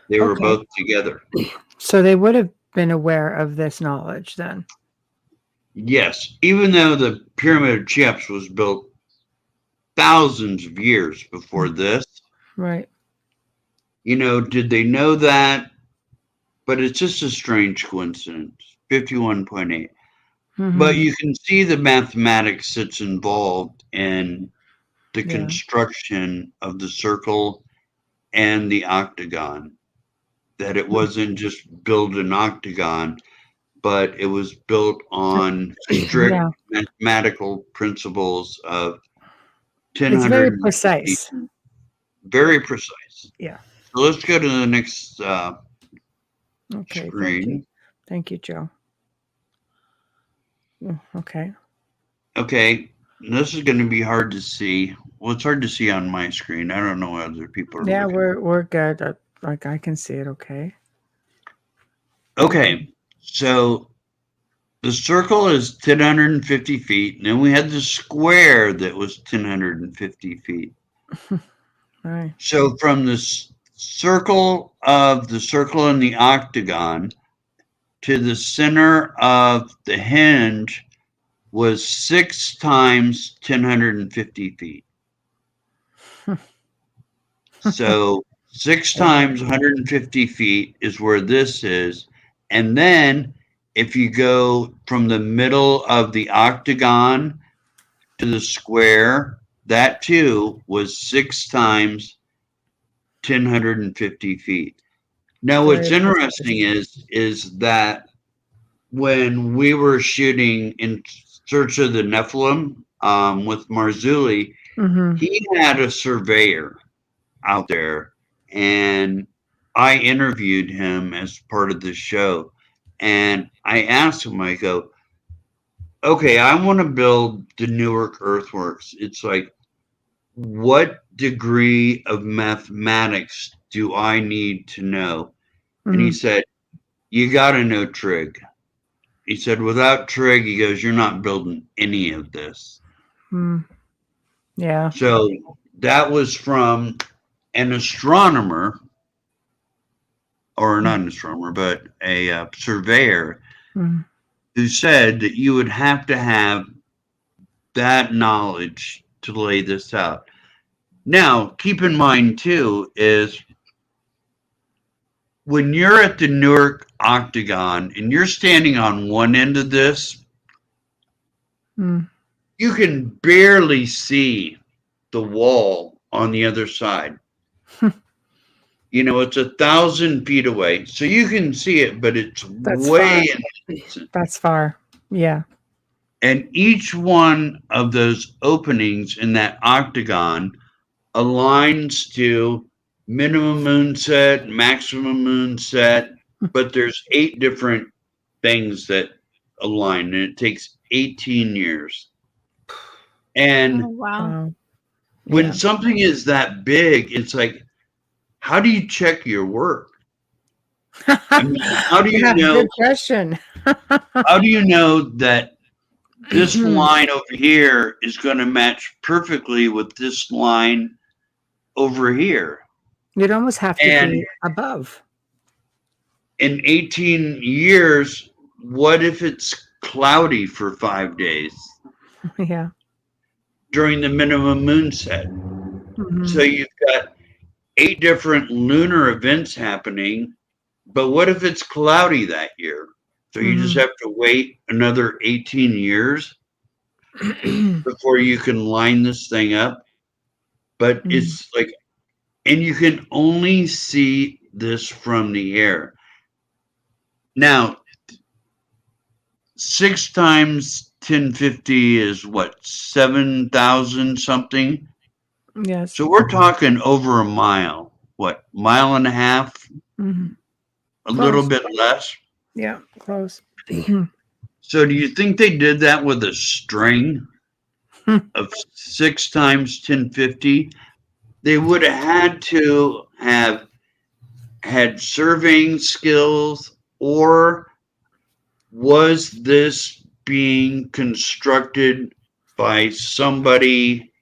They were Okay. both together. So they would have been aware of this knowledge then. Yes, even though the Pyramid of Cheops was built thousands of years before this, Right. did they know that? But it's just a strange coincidence. 51.8. Mhm. But you can see the mathematics that's involved in the Yeah. construction of the circle and the octagon. That it wasn't just build an octagon, but it was built on strict Yeah. mathematical principles of It's very 1050. precise. Very precise. Yeah. So let's go to the next Okay. Thank you. screen. Thank you, Joe. Okay. Okay, this is going to be hard to see. Well, it's hard to see on my screen. I don't know what other people are Yeah, looking. we're good. Like I can see it. Okay. Okay, so the circle is 1,050 feet, and then we had the square that was 1,050 feet. Right. So from the circle of the circle and the octagon to the center of the hinge was 6 times 1,050 feet. So 6 times 150 feet is where this is. And then if you go from the middle of the octagon to the square, that too was 6 times 1,050 feet. Now, what's Very interesting is that when we were shooting In Search of the Nephilim with Marzulli, Mm-hmm. he had a surveyor out there, and I interviewed him as part of the show. And I asked him, I go, okay, I want to build the Newark earthworks. It's like, what degree of mathematics do I need to know? And he Mm-hmm. said, you got to know trig. He said, without trig, he goes, you're not building any of this. Mm. Yeah. So that was from an astronomer, or not an astronomer, but a surveyor, Mm. who said that you would have to have that knowledge to lay this out. Now, keep in mind, too, is when you're at the Newark Octagon and you're standing on one end of this, Mm. you can barely see the wall on the other side. It's 1,000 feet away, so you can see it, but it's That's way far. in the distance. That's far. Yeah. And each one of those openings in that octagon aligns to minimum moon set, maximum moon set, but there's 8 different things that align, and it takes 18 years. And Oh, wow. Wow. when Yeah. something is that big, it's like, how do you check your work? I mean, how do you Yeah, know? good question. How do you know that this line over here is going to match perfectly with this line over here? You'd almost have to And be above. in 18 years, what if it's cloudy for 5 days Yeah. during the minimum moon set? Mhm. So you've got 8 different lunar events happening, but what if it's cloudy that year? So you just have to wait another 18 years before you can line this thing up. But it's like, and you can only see this from the air. Now, 6 times 1050 is what, 7,000 something? Yes. So we're talking over a mile. What, mile and a half? Mhm. A little Close. bit less? Yeah, close. So do you think they did that with a string of 6 times 1050? They would have had to have had surveying skills, or was this being constructed by somebody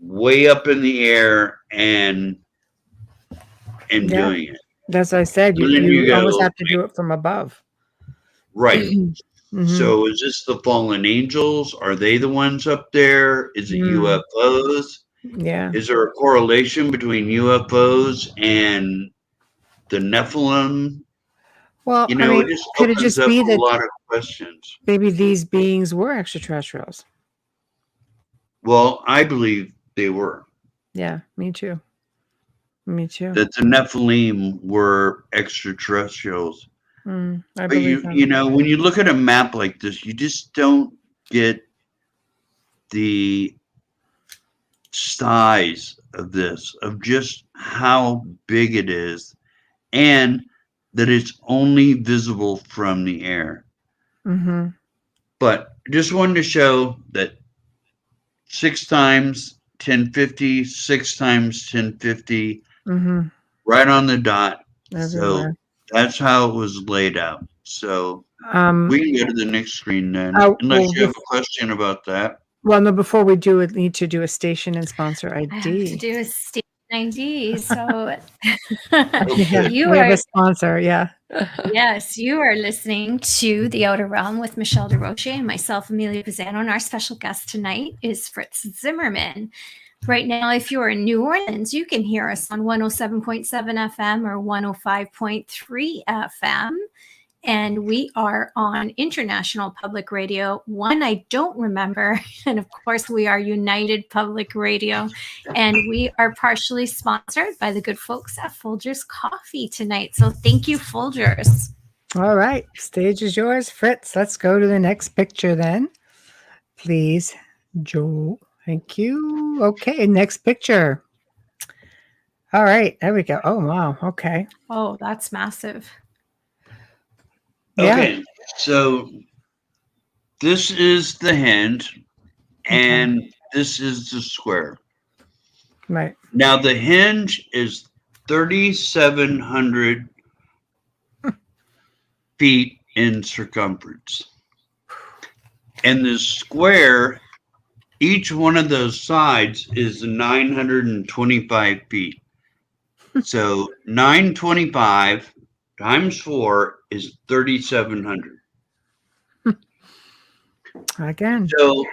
way up in the air and Yeah. doing it? That's what I said. And then you You almost go, have to do it from above. right. Mhm. So is this the fallen angels? Are they the ones up there? Is it Mm. UFOs? Yeah. Is there a correlation between UFOs and the Nephilim? Well, You I know, mean, it just could it opens just up be a that lot of questions. maybe these beings were extraterrestrials? Well, I believe they were. Yeah, me too. Me too. That the Nephilim were extraterrestrials. I But believe them. you know, when you look at a map like this, you just don't get the size of this, of just how big it is, and that it's only visible from the air. Mm-hmm. But just wanted to show that 6 times 1050, 6 times 1050, Mm-hmm. right on the dot. Everywhere. So that's how it was laid out. So we can go to the next screen then, unless well, you have a question about that. well, no, before we do it, need to do a station and sponsor ID. I have to do a station ID. So Yeah, you we have are, a sponsor. Yeah. yes, you are listening to The Outer Realm with Michelle DeRoche and myself, Amelia Pisano, and our special guest tonight is Fritz Zimmerman. Right now, if you're in New Orleans, you can hear us on 107.7 FM or 105.3 FM. And we are on International Public Radio, one I don't remember. And of course, we are United Public Radio. And we are partially sponsored by the good folks at Folgers Coffee tonight. So thank you, Folgers. All right. Stage is yours, Fritz. Let's go to the next picture then. Please, Joe. Thank you. Okay. Next picture. All right. There we go. Oh, wow. Okay. Oh, that's massive. Yeah. Okay, so this is the hinge, and this is the square. Right. Now the hinge is 3,700 feet in circumference. And the square, each one of those sides is 925 feet. So 925 times 4 is 3,700. Again. So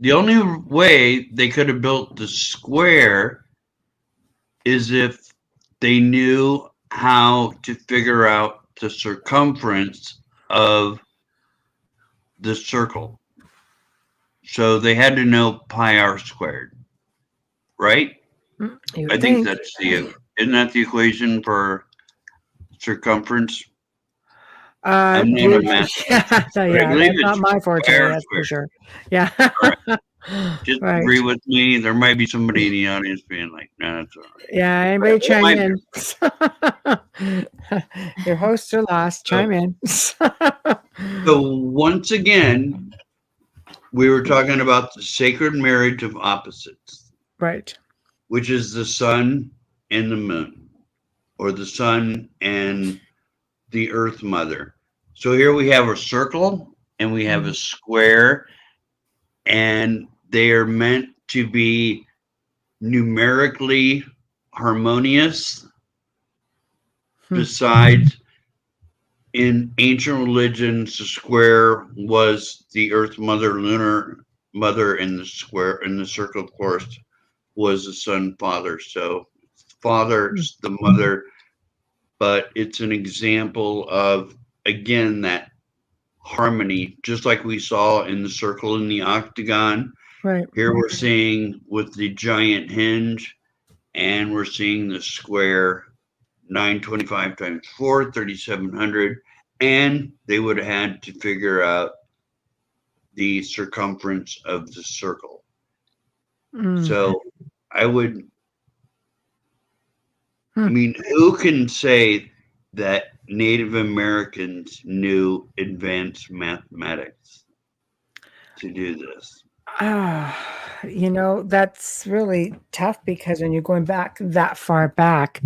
the only way they could have built the square is if they knew how to figure out the circumference of the circle. So they had to know pi r squared, right? You I think that's isn't that the equation for circumference? I'm not a math yeah, so I yeah, believe that's not it's my forte, pi r that's for squared. sure. Yeah. Just Right. agree with me. There might be somebody in the audience being like, "No, that's all right." Yeah, anybody It chime might in? Your hosts are lost. Chime in. So once again, we were talking about the sacred marriage of opposites, Right. which is the sun and the moon, or the sun and the earth mother. So here we have a circle and we have a square, and they are meant to be numerically harmonious. Besides, in ancient religions, the square was the earth mother, lunar mother, and the square and the circle, of course, was the sun father. So father's the mother, but it's an example of, again, that harmony, just like we saw in the circle and the octagon. Right. Here we're seeing with the giant hinge, and we're seeing the square 925 times 4, 3,700. And they would have had to figure out the circumference of the circle. So I would, I mean, who can say that Native Americans knew advanced mathematics to do this? That's really tough because when you're going back that far back,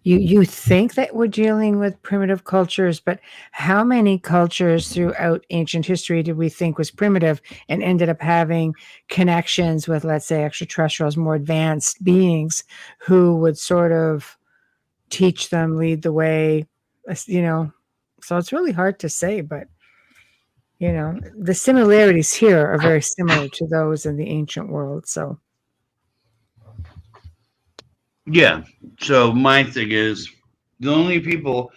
you think that we're dealing with primitive cultures, but how many cultures throughout ancient history did we think was primitive and ended up having connections with, let's say, extraterrestrials, more advanced beings who would sort of teach them, lead the way, so it's really hard to say, but the similarities here are very similar to those in the ancient world. So, yeah. So my thing is, the only people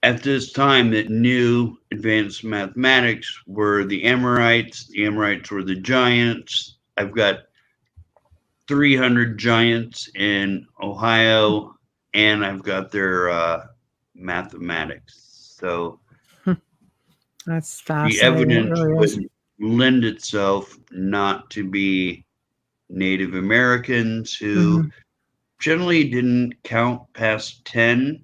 at this time that knew advanced mathematics were the Amorites. The Amorites were the giants. I've got 300 giants in Ohio, and I've got their mathematics. So that's the fascinating. evidence It really is. would lend itself not to be Native Americans who generally didn't count past 10.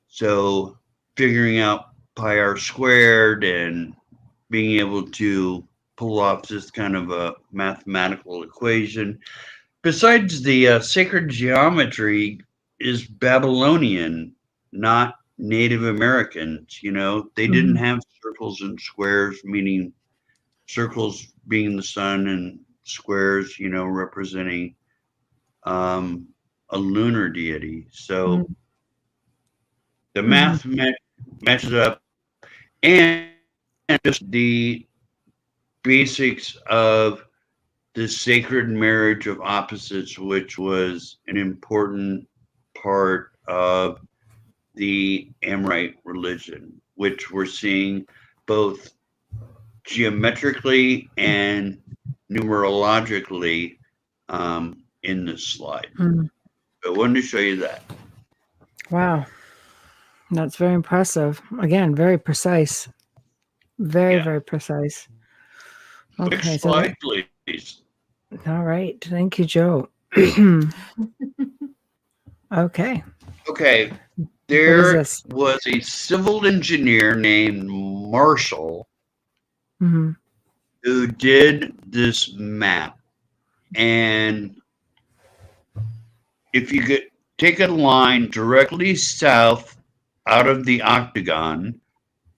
So figuring out pi r squared and being able to pull off this kind of a mathematical equation, besides the sacred geometry, is Babylonian, not Native Americans. They didn't have circles and squares, meaning circles being the sun and squares, representing a lunar deity. So the math matches up, and just the basics of the sacred marriage of opposites, which was an important part of the Amorite religion, which we're seeing both geometrically and numerologically in this slide. I wanted to show you that. Wow. That's very impressive. Again, very precise. Very, very precise. Okay. Next slide, please. All right. Thank you, Joe. Okay. Okay. There was a civil engineer named Marshall who did this map. And if you could take a line directly south out of the octagon,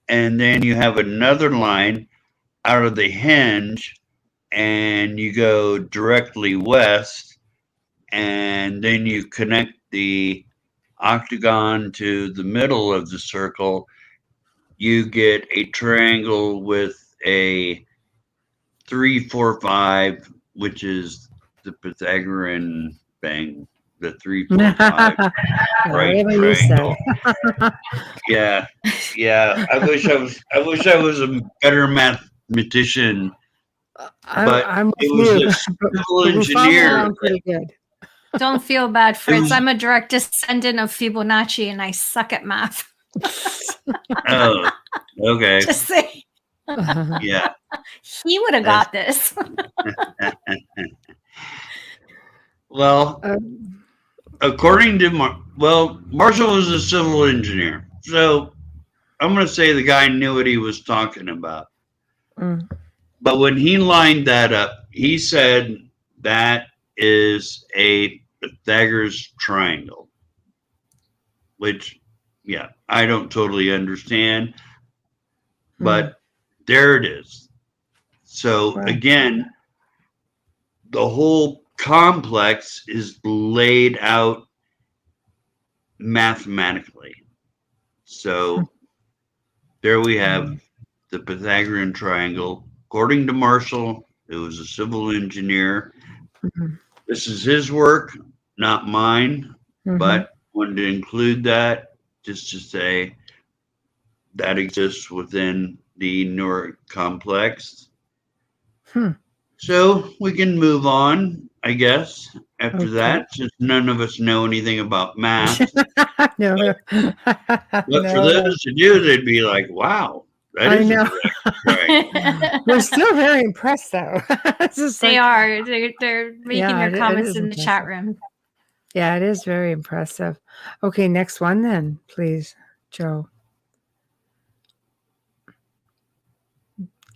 and then you have another line out of the hinge, and you go directly west, and then you connect the octagon to the middle of the circle, you get a triangle with a 3, 4, 5, which is the Pythagorean thing. The 3, 4, 5 right triangle. Yeah. I wish I was a better mathematician. I'm it was a civil engineer. Pretty good. Don't feel bad, Fritz. I'm a direct descendant of Fibonacci, and I suck at math. Oh, okay. Just say. Yeah. He would have got this. Well, according to Marshall was a civil engineer, so I'm going to say the guy knew what he was talking about. But when he lined that up, he said that is a Pythagoras triangle, which, I don't totally understand, but there it is. So again, the whole complex is laid out mathematically. So there we have the Pythagorean triangle. According to Marshall, it was a civil engineer. This is his work, not mine, but wanted to include that just to say that exists within the Newark complex. So we can move on, I guess. after Okay. that, since none of us know anything about math. No. But for No. those who do, they'd be like, wow, that I is a know. direct strike. We're still very impressed, though. It's just They like, are. They're making Yeah, their it comments is in the chat impressive. room. yeah, it is very impressive. Okay, next one then, please, Joe.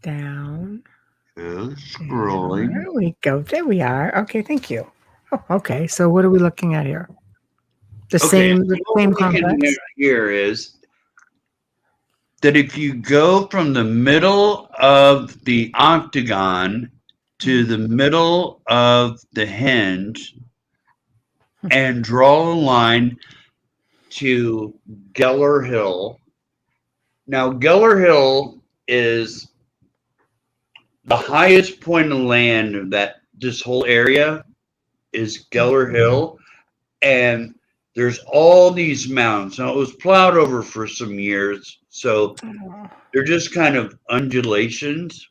Down. Go scrolling. There we go. There we are. Okay, thank you. Oh, okay. So what are we looking at here? The Okay, same so what we're looking complex. at here is that if you go from the middle of the octagon to the middle of the hinge and draw a line to Geller Hill. Now, Geller Hill is the highest point of land of this whole area is Geller Hill, and there's all these mounds. Now, it was plowed over for some years, so they're just kind of undulations.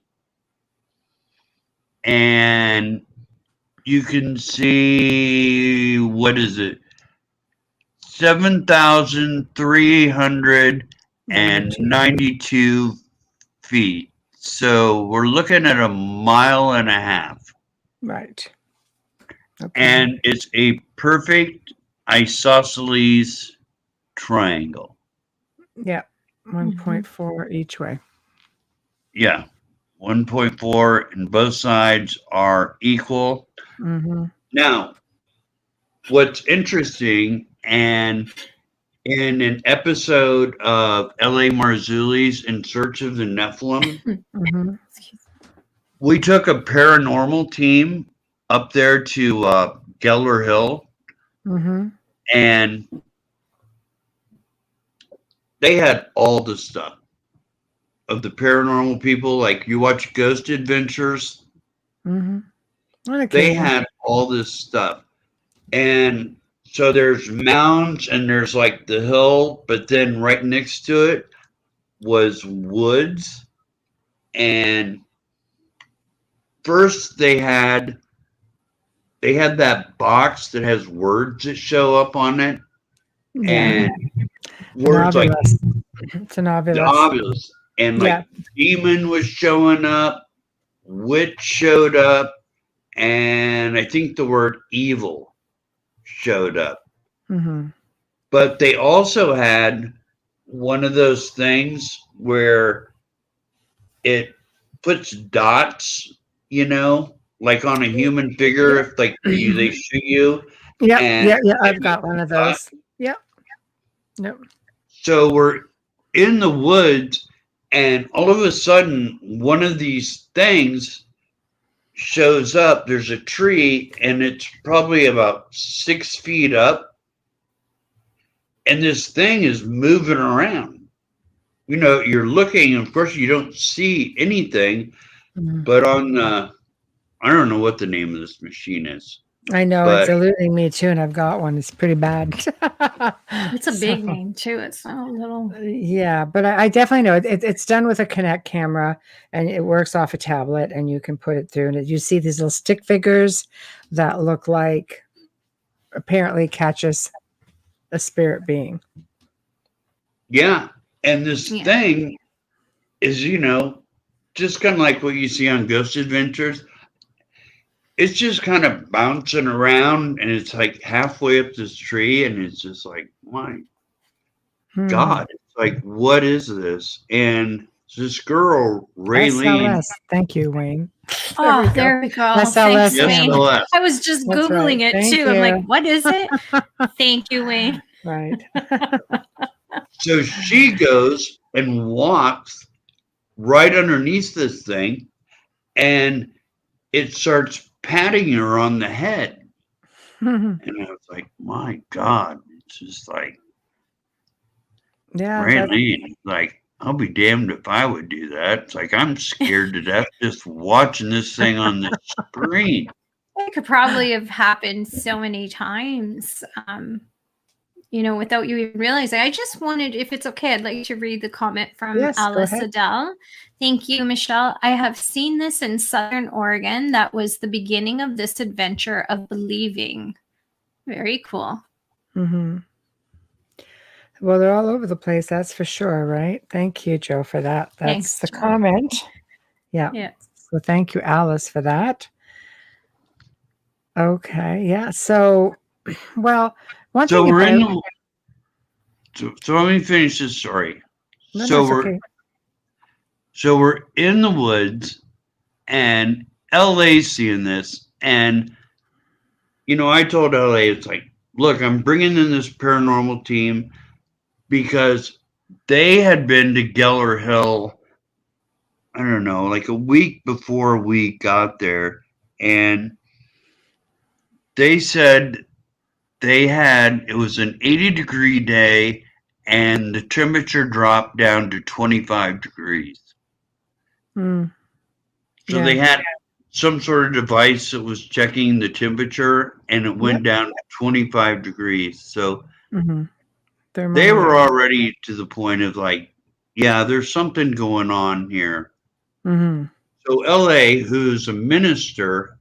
And you can see, what is it? 7,392 feet. So we're looking at a mile and a half. Right. Okay. And it's a perfect isosceles triangle. Yeah, 1.4 each way. Yeah, 1.4, and both sides are equal. Mm-hmm. Now, what's interesting, and in an episode of L.A. Marzulli's In Search of the Nephilim, Mm-hmm. we took a paranormal team up there to Geller Hill, Mm-hmm. and they had all the stuff of the paranormal people. Like, you watch Ghost Adventures, Mm-hmm. Okay. they had all this stuff. And so there's mounds and there's like the hill, but then right next to it was woods. And first they had that box that has words that show up on it. Yeah. And words like It's an obelisk. obvious, and like demon was showing up, witch showed up, and I think the word evil showed up. Mm-hmm. But they also had one of those things where it puts dots, like on a human figure, if like they shoot you. Yeah, I've got one of those. Yep. So we're in the woods, and all of a sudden, one of these things shows up. There's a tree, and it's probably about 6 feet up, and this thing is moving around. You're looking, and of course, you don't see anything, but on I don't know what the name of this machine is. I know, it's eluding me too, and I've got one. It's pretty bad. It's a big name too. It's not a little. Yeah, but I definitely know it's done with a Kinect camera, and it works off a tablet, and you can put it through. And you see these little stick figures that look like apparently catches a spirit being. Yeah, and this thing is, just kind of like what you see on Ghost Adventures. It's just kind of bouncing around, and it's like halfway up this tree, and it's just like, my God, it's like, what is this? And this girl, Raylene. SLS. Thank you, Wayne. There we go. SLS. Thanks, Wayne. SLS. I was just Googling it Thank too. you. I'm like, what is it? Thank you, Wayne. Right. So she goes and walks right underneath this thing, and it starts patting her on the head. And I was like, my God, it's just like, Raylene, like, I'll be damned if I would do that. It's like, I'm scared to death just watching this thing on the screen. It could probably have happened so many times. without you even realizing. I just wanted, if it's okay, I'd like to read the comment from Yes, go Alice ahead. Adele. Thank you, Michelle. I have seen this in Southern Oregon. That was the beginning of this adventure of believing. Very cool. Mm-hmm. Well, they're all over the place, that's for sure, right? Thank you, Joe, for that. That's Thanks, the Joe. comment. Yeah. Yeah. So thank you, Alice, for that. Okay. Yeah. So, well, one So thing we're in about so let me finish this story. no, So it's okay. we're in the woods, and LA's seeing this, and I told LA, it's like, look, I'm bringing in this paranormal team because they had been to Geller Hill, I don't know, like a week before we got there, and they said it was an 80-degree day, and the temperature dropped down to 25 degrees. Mm, So yeah. they had some sort of device that was checking the temperature, and it went down to 25 degrees. So Mm-hmm. they were already to the point of like, yeah, there's something going on here. Mm-hmm. So LA, who's a minister,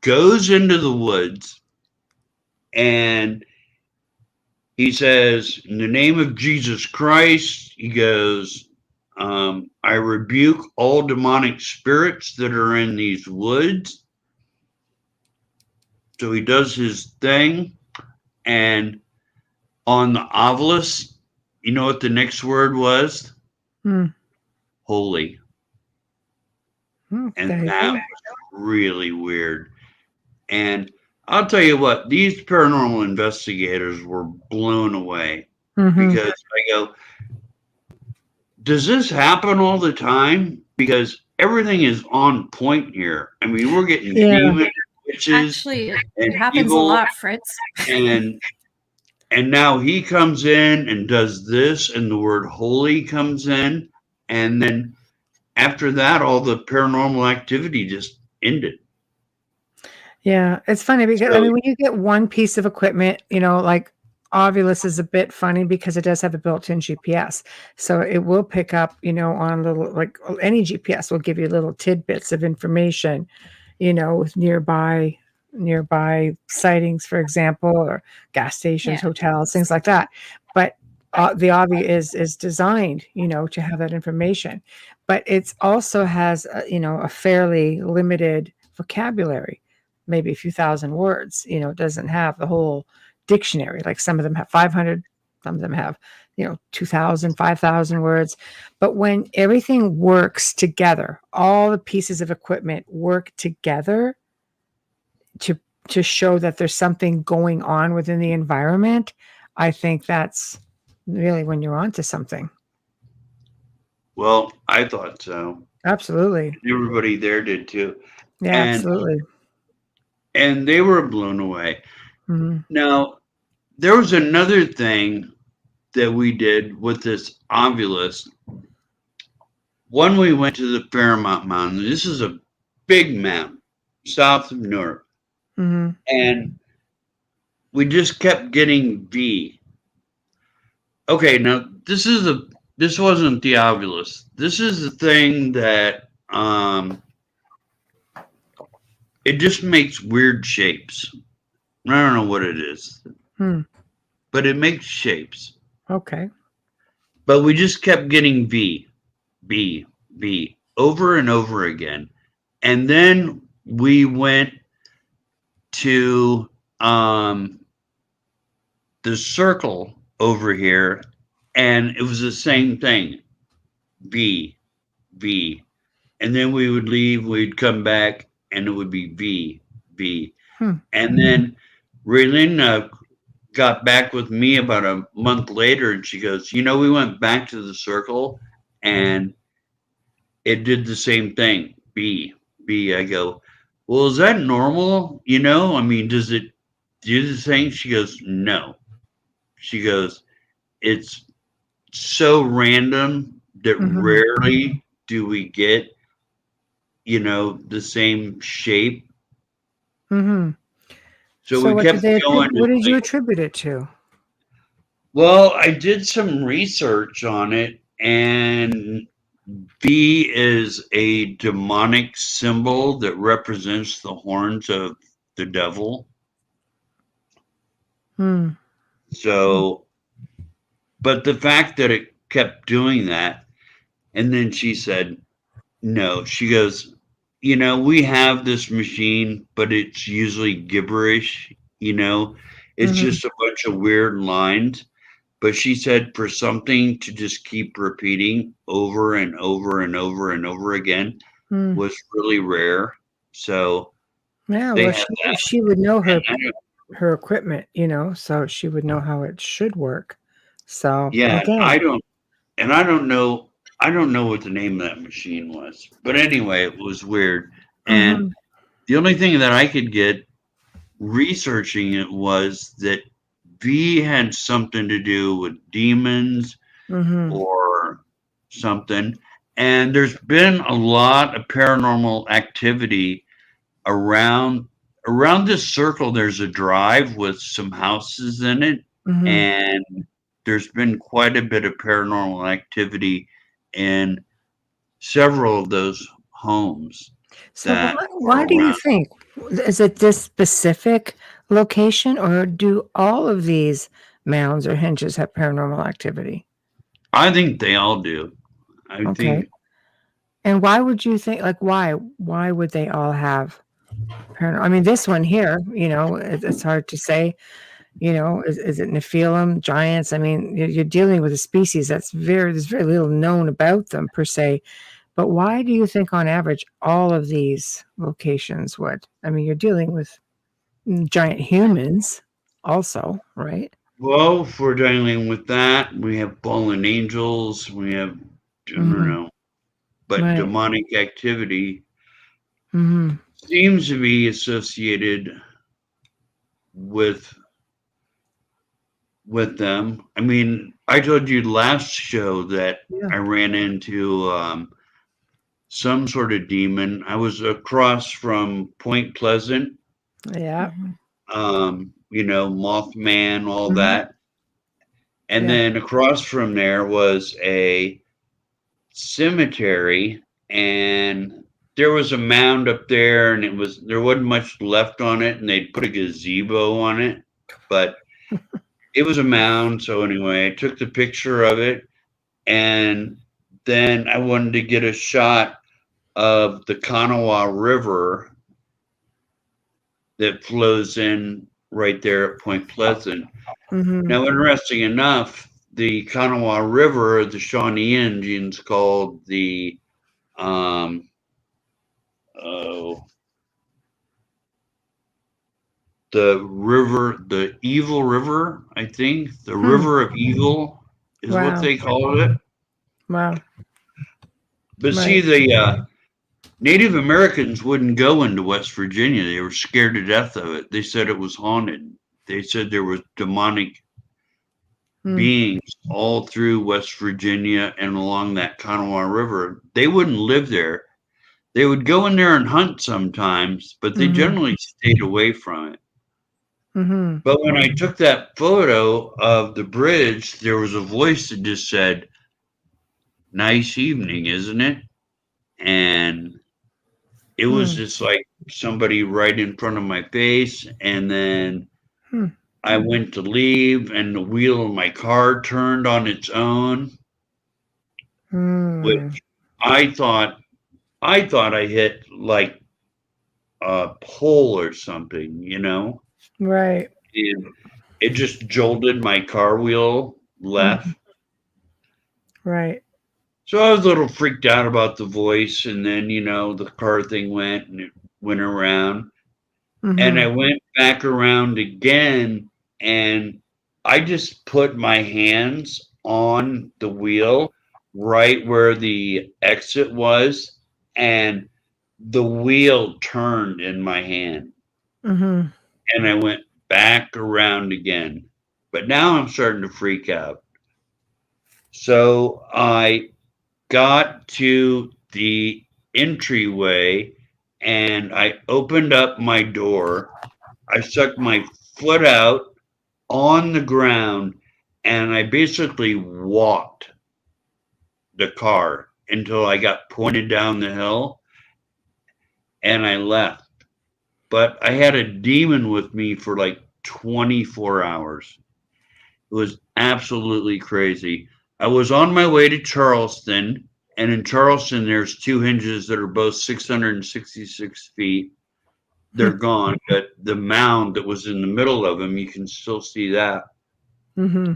goes into the woods and he says, in the name of Jesus Christ, he goes, I rebuke all demonic spirits that are in these woods. So he does his thing. And on the obelisk, you know what the next word was? Holy. And that was really weird. And I'll tell you what, these paranormal investigators were blown away because I go, does this happen all the time? Because everything is on point here. I mean, we're getting demons, witches, Actually, and it happens evil, a lot, Fritz. and now he comes in and does this, and the word holy comes in, and then after that, all the paranormal activity just ended. Yeah, it's funny because I mean, when you get one piece of equipment, like Ovilus is a bit funny because it does have a built-in GPS, so it will pick up, on little, like any GPS will give you little tidbits of information, with nearby sightings, for example, or gas stations, hotels, things like that. But the Ovi is designed, to have that information, but it's also has a fairly limited vocabulary. Maybe a few thousand words, it doesn't have the whole dictionary. Like some of them have 500, some of them have, 2,000, 5,000 words. But when everything works together, all the pieces of equipment work together to show that there's something going on within the environment, I think that's really when you're onto something. Well, I thought so. Absolutely. Everybody there did too. Yeah, absolutely. And they were blown away. Mm-hmm. Now, there was another thing that we did with this Ovilus. When we went to the Fairmont Mountain, this is a big mountain south of Newark. Mm-hmm. And we just kept getting V. Okay, now this wasn't the Ovilus. This is the thing that it just makes weird shapes. I don't know what it is, but it makes shapes. Okay. But we just kept getting V, V, V over and over again. And then we went to the circle over here, and it was the same thing. V, V. And then we would leave, we'd come back, and it would be V, V. And then Raylene got back with me about a month later, and she goes, we went back to the circle, and it did the same thing. B, B. I go, well, is that normal? I mean, does it do the thing? She goes, no. She goes, it's so random that rarely do we get, the same shape. Mm-hmm. So we what kept going. What did you attribute it to? Well, I did some research on it, and V is a demonic symbol that represents the horns of the devil. Hmm. So, but the fact that it kept doing that, and then she said, no, she goes, we have this machine, but it's usually gibberish, it's Mhm. just a bunch of weird lines. But she said for something to just keep repeating over and over and over and over again Hmm. was really rare. So Yeah, they well, had that. she would know And I don't, her equipment, so she would know how it should work. So yeah, again, and I don't know what the name of that machine was. But anyway, it was weird. And mhm, the only thing that I could get researching it was that V had something to do with demons mhm, or something. And there's been a lot of paranormal activity around this circle. There's a drive with some houses in it, mhm. and there's been quite a bit of paranormal activity in several of those homes So that why are do you around. think? Is it this specific location, or do all of these mounds or hinges have paranormal activity? I think they all do. I Okay. think, And why would you think, like, why? Why would they all have paranormal? I mean, this one here, it's hard to say, is it Nephilim giants? I mean, you're dealing with a species there's very little known about them per se. But why do you think on average all of these locations would? I mean, you're dealing with giant humans also, right? well, if we're dealing with that, we have fallen angels, we have, I don't Mhm. know, but Right. demonic activity Mhm. seems to be associated with them. I mean, I told you last show that Yeah. I ran into some sort of demon. I was across from Point Pleasant, Yeah. Mhm. Mothman, all Mhm. that. And Yeah. then across from there was a cemetery, and there was a mound up there, and there wasn't much left on it, and they'd put a gazebo on it, but it was a mound. So anyway, I took the picture of it, and then I wanted to get a shot of the Kanawha River that flows in right there at Point Pleasant. Mhm. Now, interesting enough, the Kanawha River, the Shawnee Indians called the um, oh, the Evil River, I think, the Hmm. River of Evil is what Wow. they called it. Wow. But see, Right. the Native Americans wouldn't go into West Virginia. They were scared to death of it. They said it was haunted. They said there was demonic Hmm. beings all through West Virginia and along that Kanawha River. They wouldn't live there. They would go in there and hunt sometimes, but they Mhm. generally stayed away from it. Mhm. But when I took that photo of the bridge, there was a voice that just said, "Nice evening, isn't it?" And it was Hmm. just like somebody right in front of my face. And then Hmm. I went to leave, and the wheel of my car turned on its own, which Hmm. I thought I hit like a pole or something. Right. And it just jolted my car wheel Mhm. left. Right. So I was a little freaked out about the voice, and then the car thing went and it went around, and I Mhm. went back around again, and I just put my hands on the wheel right where the exit was, and the wheel turned in my hand, Mhm. and I went back around again. But now I'm starting to freak out. So I got to the entryway, and I opened up my door. I stuck my foot out on the ground, and I basically walked the car until I got pointed down the hill, and I left. But I had a demon with me for like 24 hours. It was absolutely crazy. I was on my way to Charleston, and in Charleston, there's two hinges that are both 666 feet. They're gone, but the mound that was in the middle of them, you can still see that. Mm-hmm.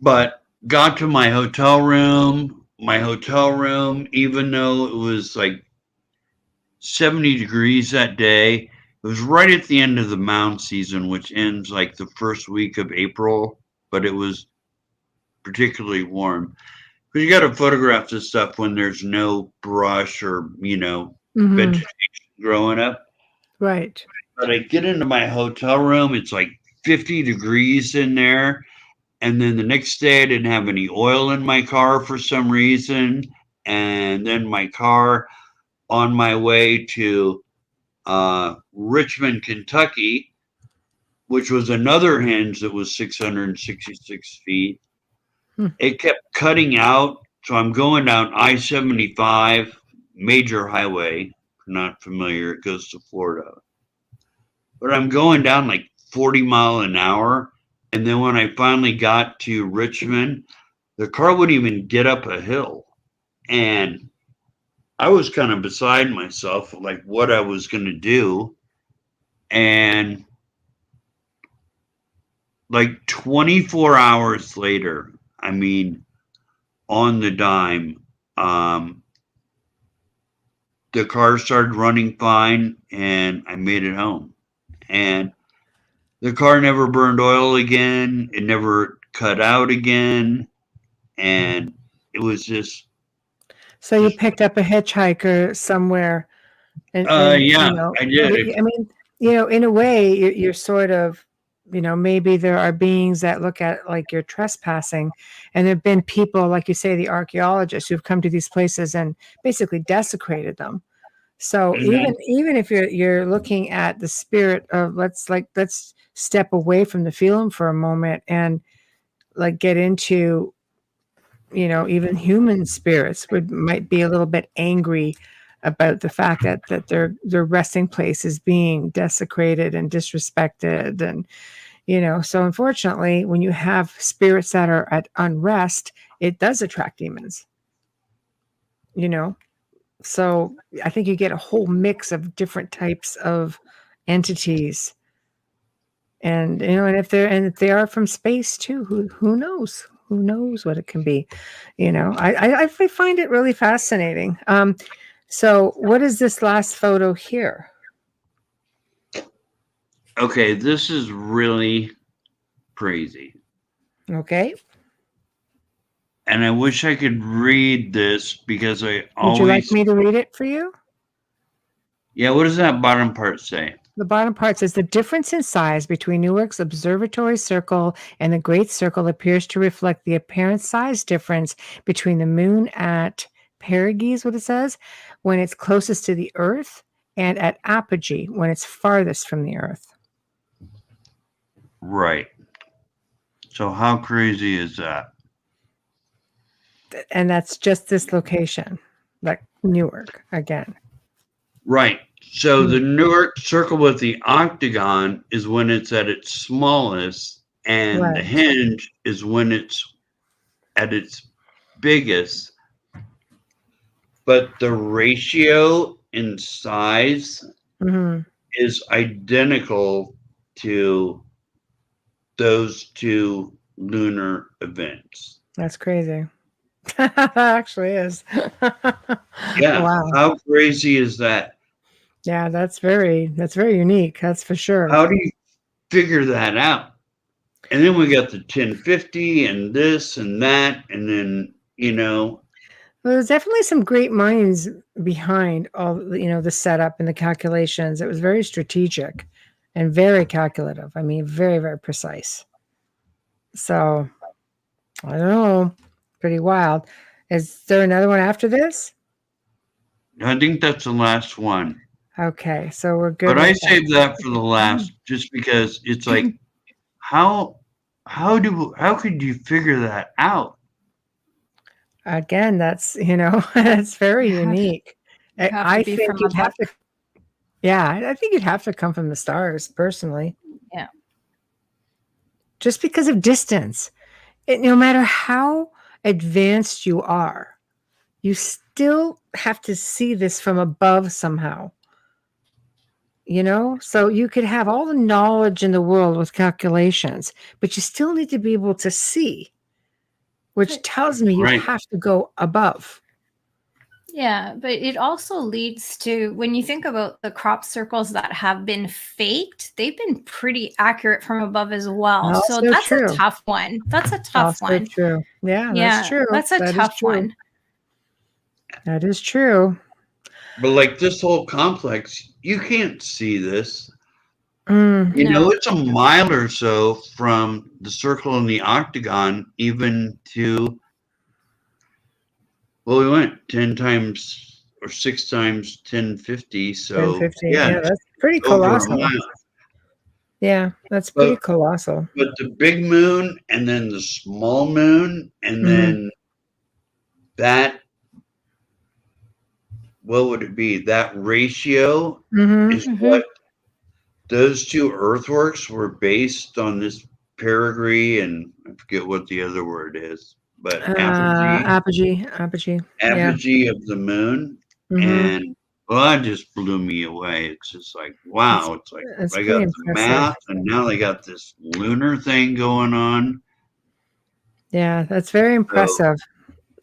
But got to my hotel room, even though it was like 70 degrees that day, it was right at the end of the mound season, which ends like the first week of April, but it was particularly warm. Because you got to photograph this stuff when there's no brush or, vegetation growing up. Right. But I get into my hotel room, it's like 50 degrees in there. And then the next day, I didn't have any oil in my car for some reason. And then my car on my way to Richmond, Kentucky, which was another hinge that was 666 feet. It kept cutting out. So I'm going down I-75, major highway. If you're not familiar, it goes to Florida. But I'm going down like 40 miles an hour. And then when I finally got to Richmond, the car wouldn't even get up a hill. And I was kind of beside myself, like what I was going to do. And like 24 hours later, I mean, on the dime, the car started running fine and I made it home. And the car never burned oil again. It never cut out again. And it was just. So you picked up a hitchhiker somewhere. And Yeah, I did. I mean, in a way, you're sort of, maybe there are beings that look at like you're trespassing. And there have been people, like you say, the archaeologists who've come to these places and basically desecrated them. So even if you're looking at the spirit of let's step away from the feeling for a moment and like get into, even human spirits might be a little bit angry about the fact that their resting place is being desecrated and disrespected. And, so unfortunately, when you have spirits that are at unrest, it does attract demons, So I think you get a whole mix of different types of entities. And, and if they are from space too, who knows? Who knows what it can be? I find it really fascinating. So what is this last photo here? Okay, this is really crazy. Okay. And I wish I could read this because I always. Would you like me to read it for you? Yeah, what does that bottom part say? The bottom part says the difference in size between Newark's observatory circle and the Great Circle appears to reflect the apparent size difference between the moon at perigee, what it says, when it's closest to the Earth, and at apogee, when it's farthest from the Earth. Right. So how crazy is that? And that's just this location, like Newark again. Right. So the Newark circle with the octagon is when it's at its smallest, and the hinge is when it's at its biggest. But the ratio in size is identical to those two lunar events. That's crazy. Actually is. Yeah. Wow. How crazy is that? Yeah, that's very unique. That's for sure. How do you figure that out? And then we got the 1050 and this and that, and then well, there's definitely some great minds behind all the setup and the calculations. It was very strategic and very calculative. I mean, very, very precise. So I don't know. Pretty wild. Is there another one after this? I think that's the last one. Okay, so we're good. But I saved that for the last just because it's like, how how could you figure that out? Again, that's, that's very You have- unique. you have to I be think from you'd have above. to, yeah, I think you'd have to come from the stars, personally. Yeah. Just because of distance. No matter how advanced you are, you still have to see this from above somehow. So you could have all the knowledge in the world with calculations, but you still need to be able to see, which tells me you Right. have to go above. Yeah, but it also leads to, when you think about the crop circles that have been faked, they've been pretty accurate from above as well. So Also that's true. a tough one. That's a tough Also one. true. Yeah, Yeah, that's true. that's a That is tough true. one. That is true. But like this whole complex, you can't see this. Mm, No. It's a mile or so from the circle and the octagon, even to, well, we went 10 times or 6 times 1050. So 1050. yeah, Yeah, it's that's pretty over a colossal. mile. Yeah, that's pretty But colossal. but the big moon and then the small moon and then that, what would it be? That ratio Mm-hmm. is what those two earthworks were based on, this perigee, and I forget what the other word is, but Apogee. Yeah. apogee of the moon. Mm-hmm. And well, that just blew me away. It's just like, wow. It's like It's I pretty got the impressive. math, and now they got this lunar thing going on. Yeah, that's very impressive.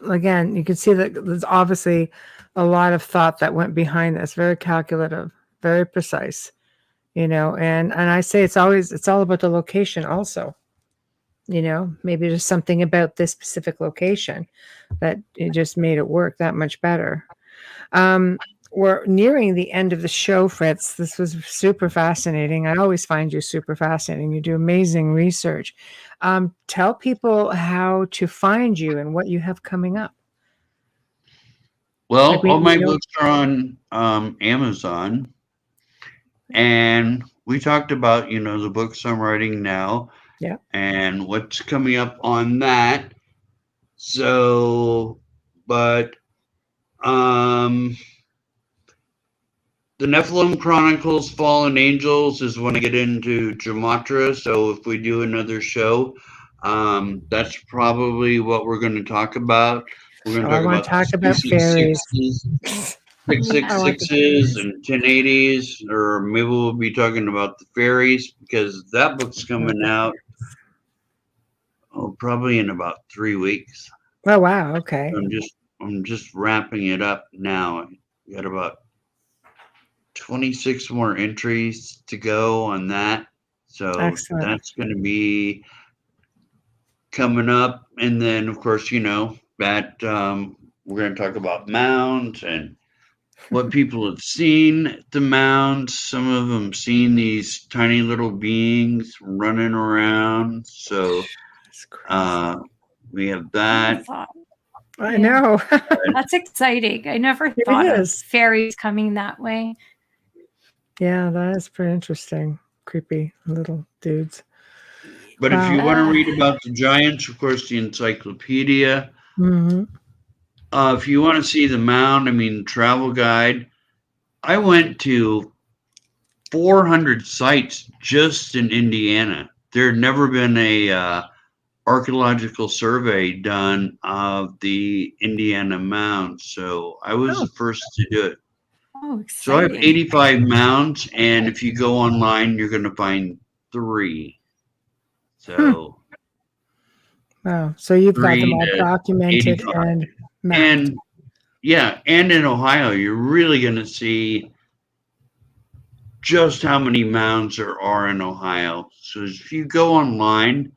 Again, you can see that there's obviously a lot of thought that went behind this. Very calculative, very precise. And I say it's all about the location also. Maybe there's something about this specific location that it just made it work that much better. We're nearing the end of the show, Fritz. This was super fascinating. I always find you super fascinating. You do amazing research. Tell people how to find you and what you have coming up. Well, Like we- all my we know- books are on Amazon, and we talked about the books I'm writing now, Yeah. and what's coming up on that. So, but the Nephilim Chronicles, Fallen Angels is when I get into Gematria. So if we do another show, that's probably what we're going to talk about. We're going to talk about fairies. 666s and 1080s, or maybe we'll be talking about the fairies, because that book's coming out probably in about 3 weeks. Oh wow! Okay. I'm just wrapping it up now. I got about 26 more entries to go on that. So Excellent. that's going to be coming up. And then, of course, that we're going to talk about mounds and what people have seen at the mounds. Some of them seen these tiny little beings running around. So we have that. I know. That's exciting. I never It thought of is. fairies coming that way. Yeah, that is pretty interesting. Creepy little dudes. But if you want to read about the giants, of course, the Encyclopedia. Mm-hmm. If you want to see the mound, travel guide. I went to 400 sites just in Indiana. There had never been a archaeological survey done of the Indiana mounds, so I was the first to do it. Oh, exciting. So I have 85 mounds, and if you go online, you're going to find 3. So wow. So you've got them all 3 to documented 85. and mapped. And yeah, and in Ohio, you're really going to see just how many mounds there are in Ohio. So if you go online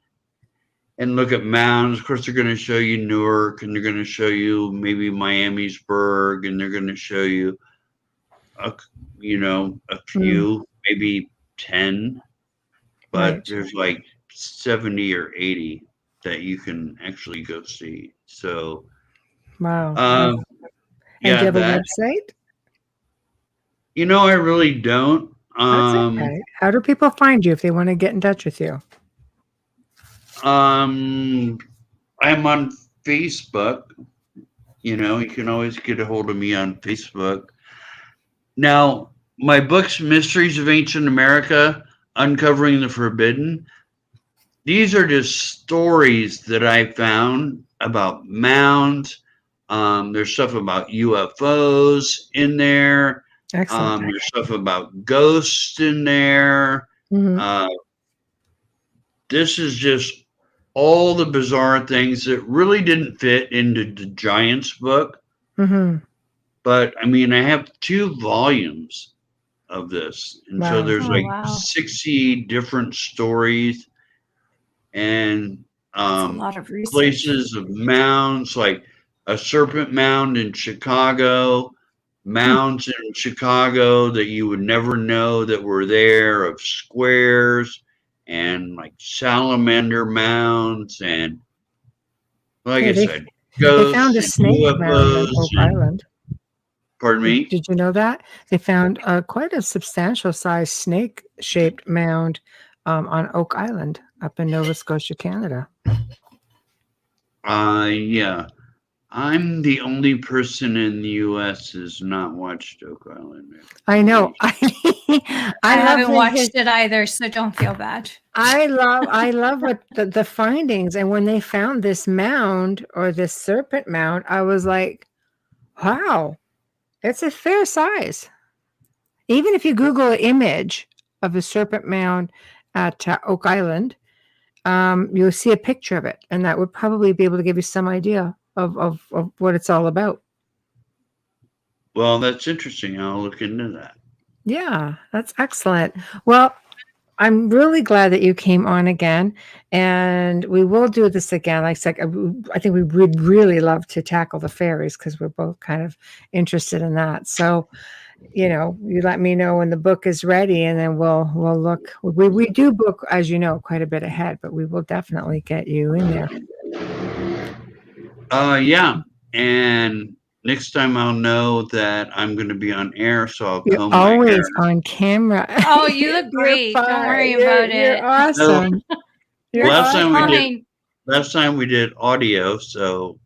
and look at mounds, of course, they're going to show you Newark, and they're going to show you maybe Miamisburg, and they're going to show you a few, maybe 10, but Right. there's like 70 or 80 that you can actually go see. So, Wow. yeah, and do you have a website? I really don't. That's okay. How do people find you if they want to get in touch with you? I'm on Facebook. You know, you can always get a hold of me on Facebook. Now, my books, Mysteries of Ancient America, Uncovering the Forbidden, these are just stories that I found about mounds. There's stuff about UFOs in there. Excellent. There's stuff about ghosts in there. Mhm. This is just all the bizarre things that really didn't fit into the Giants book. Mhm. But I mean, I have 2 volumes of this. And so Wow. there's Oh, like wow. 60 different stories and That's a lot of research. places of mounds, like a serpent mound in Chicago, mounds in Chicago that you would never know that were there, of squares and like salamander mounds and, like Yeah, I they said, they found ghosts a and snake mound on UFOs Oak and, Island. pardon me? Did you know that? They found quite a substantial sized snake-shaped mound on Oak Island up in Nova Scotia, Canada. Yeah. I'm the only person in the U.S. who's not watched Oak Island. I know. I I love haven't the watched it either, so don't feel bad. I love what the findings, and when they found this mound or this serpent mound, I was like, wow, it's a fair size. Even if you Google an image of a serpent mound at Oak Island, you'll see a picture of it, and that would probably be able to give you some idea of what it's all about. Well, that's interesting. I'll look into that. Yeah, that's excellent. Well, I'm really glad that you came on again, and we will do this again. Like I said, I think we would really love to tackle the fairies because we're both kind of interested in that. So, you let me know when the book is ready, and then we'll look. We do book, as you know, quite a bit ahead, but we will definitely get you in there. Yeah. And next time I'll know that I'm going to be on air, so I'll You're comb my hair. always on camera. Oh, you look You're great. Don't fine. worry You're- about You're it. awesome. You're Last time awesome. we did- Fine. Last time we did audio, so.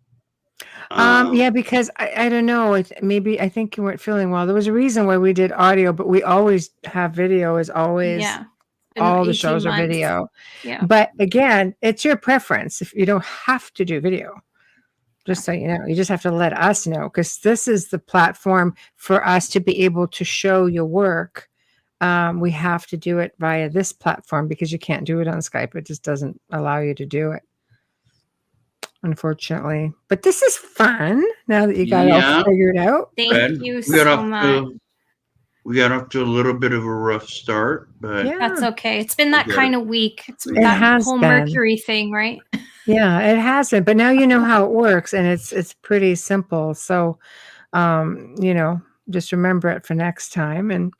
Yeah, because I don't know. Maybe I think you weren't feeling well. There was a reason why we did audio, but we always have video. Is always Yeah. Been all the 18 shows are months. video. Yeah. But again, it's your preference. If you don't have to do video, just so you know, you just have to let us know, because this is the platform for us to be able to show your work. We have to do it via this platform because you can't do it on Skype. It just doesn't allow you to do it, unfortunately. But this is fun now that you got it all figured out. Thank you so much. We got off to a little bit of a rough start, but Yeah. That's okay. It's been that Okay. kind of week. It's It that has whole been. Mercury thing, right? Yeah, it hasn't, but now you know how it works, and it's pretty simple. So, just remember it for next time. And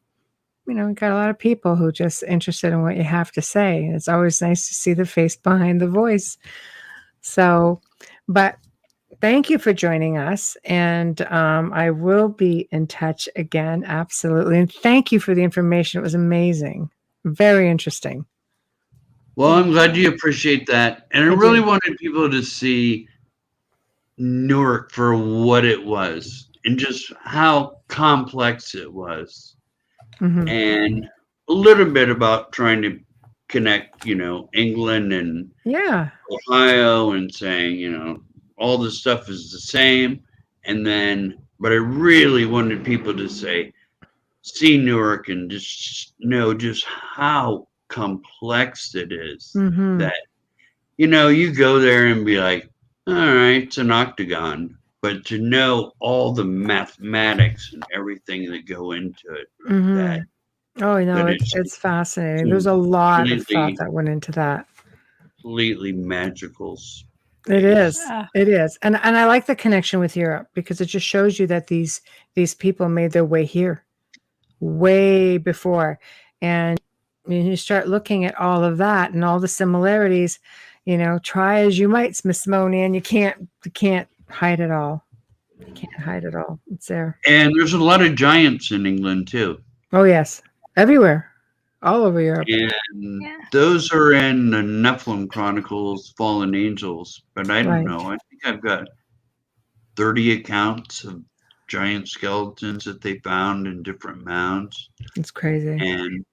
we got a lot of people who just interested in what you have to say. It's always nice to see the face behind the voice. So, but thank you for joining us, and I will be in touch again, absolutely. And thank you for the information; it was amazing, very interesting. well, I'm glad you appreciate that. And I I really do. wanted people to see Newark for what it was and just how complex it was. Mhm. And a little bit about trying to connect, England and Yeah. Ohio and saying, all this stuff is the same. And then, but I really wanted people to see Newark and just know just how complex it is. Mhm. That, you go there and be like, all right, it's an octagon. But to know all the mathematics and everything that go into it, Mhm. that Oh, no, that it's fascinating. There's a lot of thought that went into that. completely magical. It is. Yeah. It is. And I like the connection with Europe because it just shows you that these people made their way here way before. And when you start looking at all of that and all the similarities, try as you might, Smithsonian, you can't hide it all. You can't hide it all. It's there. And there's a lot of giants in England too. Oh, yes. Everywhere. All over Europe. And Yeah. those are in the Nephilim Chronicles, Fallen Angels. But I don't Right. know. I think I've got 30 accounts of giant skeletons that they found in different mounds. It's crazy. And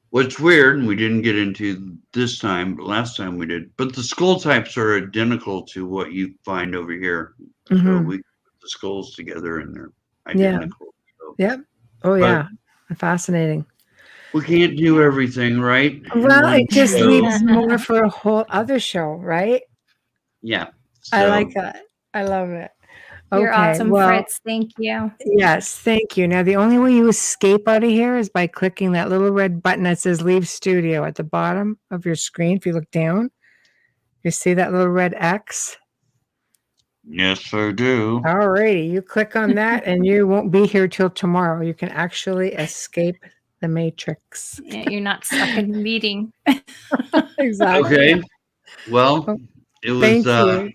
what's weird, and we didn't get into this time, but last time we did, but the skull types are identical to what you find over here. So Mhm. we put the skulls together and they're Yeah. identical. So Yep. Oh, yeah. Fascinating. we can't do everything, right? in Well, one it just show. leaves more for a whole other show, right? Yeah. I So, like that. I love it. You're Okay, awesome, well, Fritz. Thank you. yes, thank you. Now, the only way you escape out of here is by clicking that little red button that says Leave Studio at the bottom of your screen. If you look down, you see that little red X? yes, I do. All righty, you click on that and you won't be here till tomorrow. You can actually escape the matrix. Yeah, you're not stuck in the meeting. Exactly. Okay. Well, Oh, it was Thank you.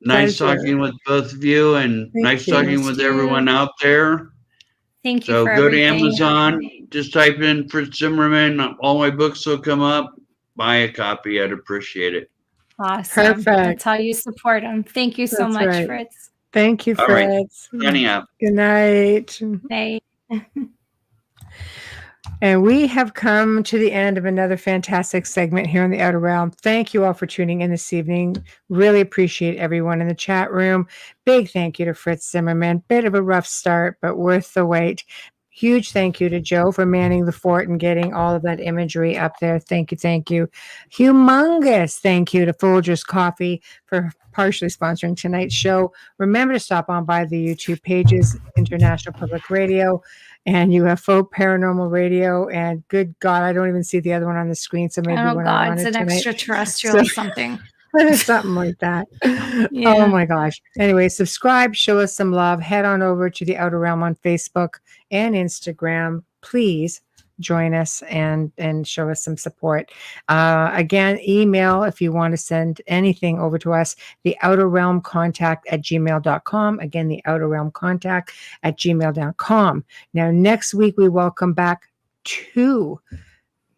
nice Pleasure. talking with both of you and Thank nice you. talking You with too. everyone out there. Thank you So for go to everything. Amazon, just type in Fritz Zimmerman. All my books will come up. Buy a copy. I'd appreciate it. Awesome. Perfect. That's how you support them. Thank you so That's much, right. Fritz. Thank you, All right. Fritz. Signing out. Good night. Hey. And we have come to the end of another fantastic segment here in the Outer Realm. Thank you all for tuning in this evening. Really appreciate everyone in the chat room. Big thank you to Fritz Zimmerman. Bit of a rough start, but worth the wait. Huge thank you to Joe for manning the fort and getting all of that imagery up there. Thank you, thank you. Humongous thank you to Folgers Coffee for partially sponsoring tonight's show. Remember to stop on by the YouTube pages, International Public Radio and UFO Paranormal Radio. And good God, I don't even see the other one on the screen. So maybe Oh, when I'm God. on It's it an tonight, extraterrestrial So- something. something like that. Yeah. Oh my gosh. Anyway, subscribe, show us some love. Head on over to the Outer Realm on Facebook and Instagram. Please join us and show us some support. Again, email if you want to send anything over to us, the outer realm contact at gmail.com. Again, the outer realm contact at gmail.com. Now, next week, we welcome back two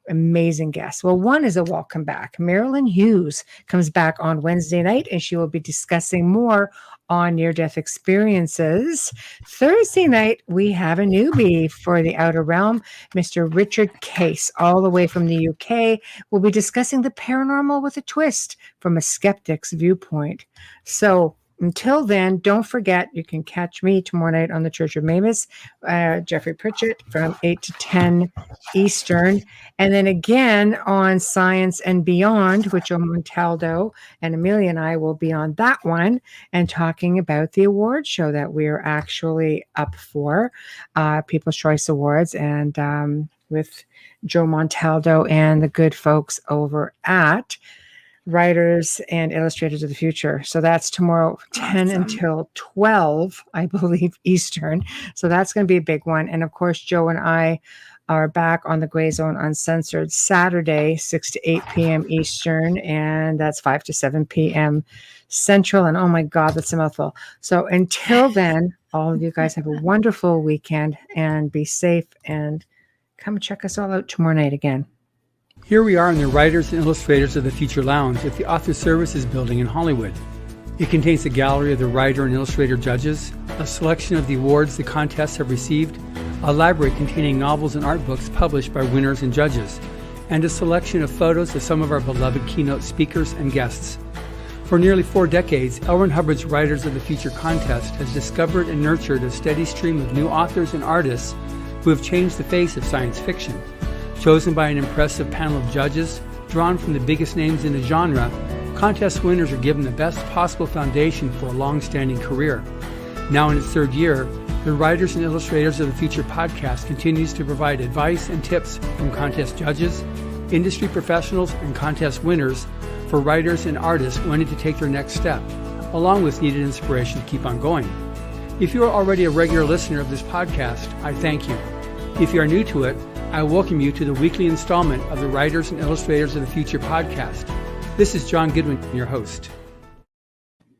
amazing guests. Well, one is a welcome back. Marilyn Hughes comes back on Wednesday night, and she will be discussing more on near-death experiences. Thursday night, we have a newbie for the Outer Realm, Mr. Richard Case, all the way from the UK. We'll be discussing the paranormal with a twist from a skeptic's viewpoint. So until then, don't forget, you can catch me tomorrow night on the Church of Mavis, Jeffrey Pritchett from 8 to 10 Eastern. And then again on Science and Beyond, with Joe Montaldo and Amelia and I will be on that one and talking about the award show that we're actually up for, People's Choice Awards, and with Joe Montaldo and the good folks over at Writers and Illustrators of the Future. So that's tomorrow, 10 Awesome. until 12, I believe, Eastern. So that's going to be a big one. And of course, Joe and I are back on the Gray Zone Uncensored Saturday, 6 to 8 p.m. Eastern, and that's 5 to 7 p.m. Central. And oh my God, that's a mouthful. So until then, all of you guys have a wonderful weekend and be safe, and come check us all out tomorrow night again. Here we are in the Writers and Illustrators of the Future Lounge at the Author Services Building in Hollywood. It contains a gallery of the writer and illustrator judges, a selection of the awards the contests have received, a library containing novels and art books published by winners and judges, and a selection of photos of some of our beloved keynote speakers and guests. For nearly 4 decades, L. Ron Hubbard's Writers of the Future contest has discovered and nurtured a steady stream of new authors and artists who have changed the face of science fiction. Chosen by an impressive panel of judges, drawn from the biggest names in the genre, contest winners are given the best possible foundation for a long-standing career. Now in its 3rd year, the Writers and Illustrators of the Future podcast continues to provide advice and tips from contest judges, industry professionals, and contest winners for writers and artists wanting to take their next step, along with needed inspiration to keep on going. If you are already a regular listener of this podcast, I thank you. If you are new to it, I welcome you to the weekly installment of the Writers and Illustrators of the Future podcast. This is John Goodwin, your host.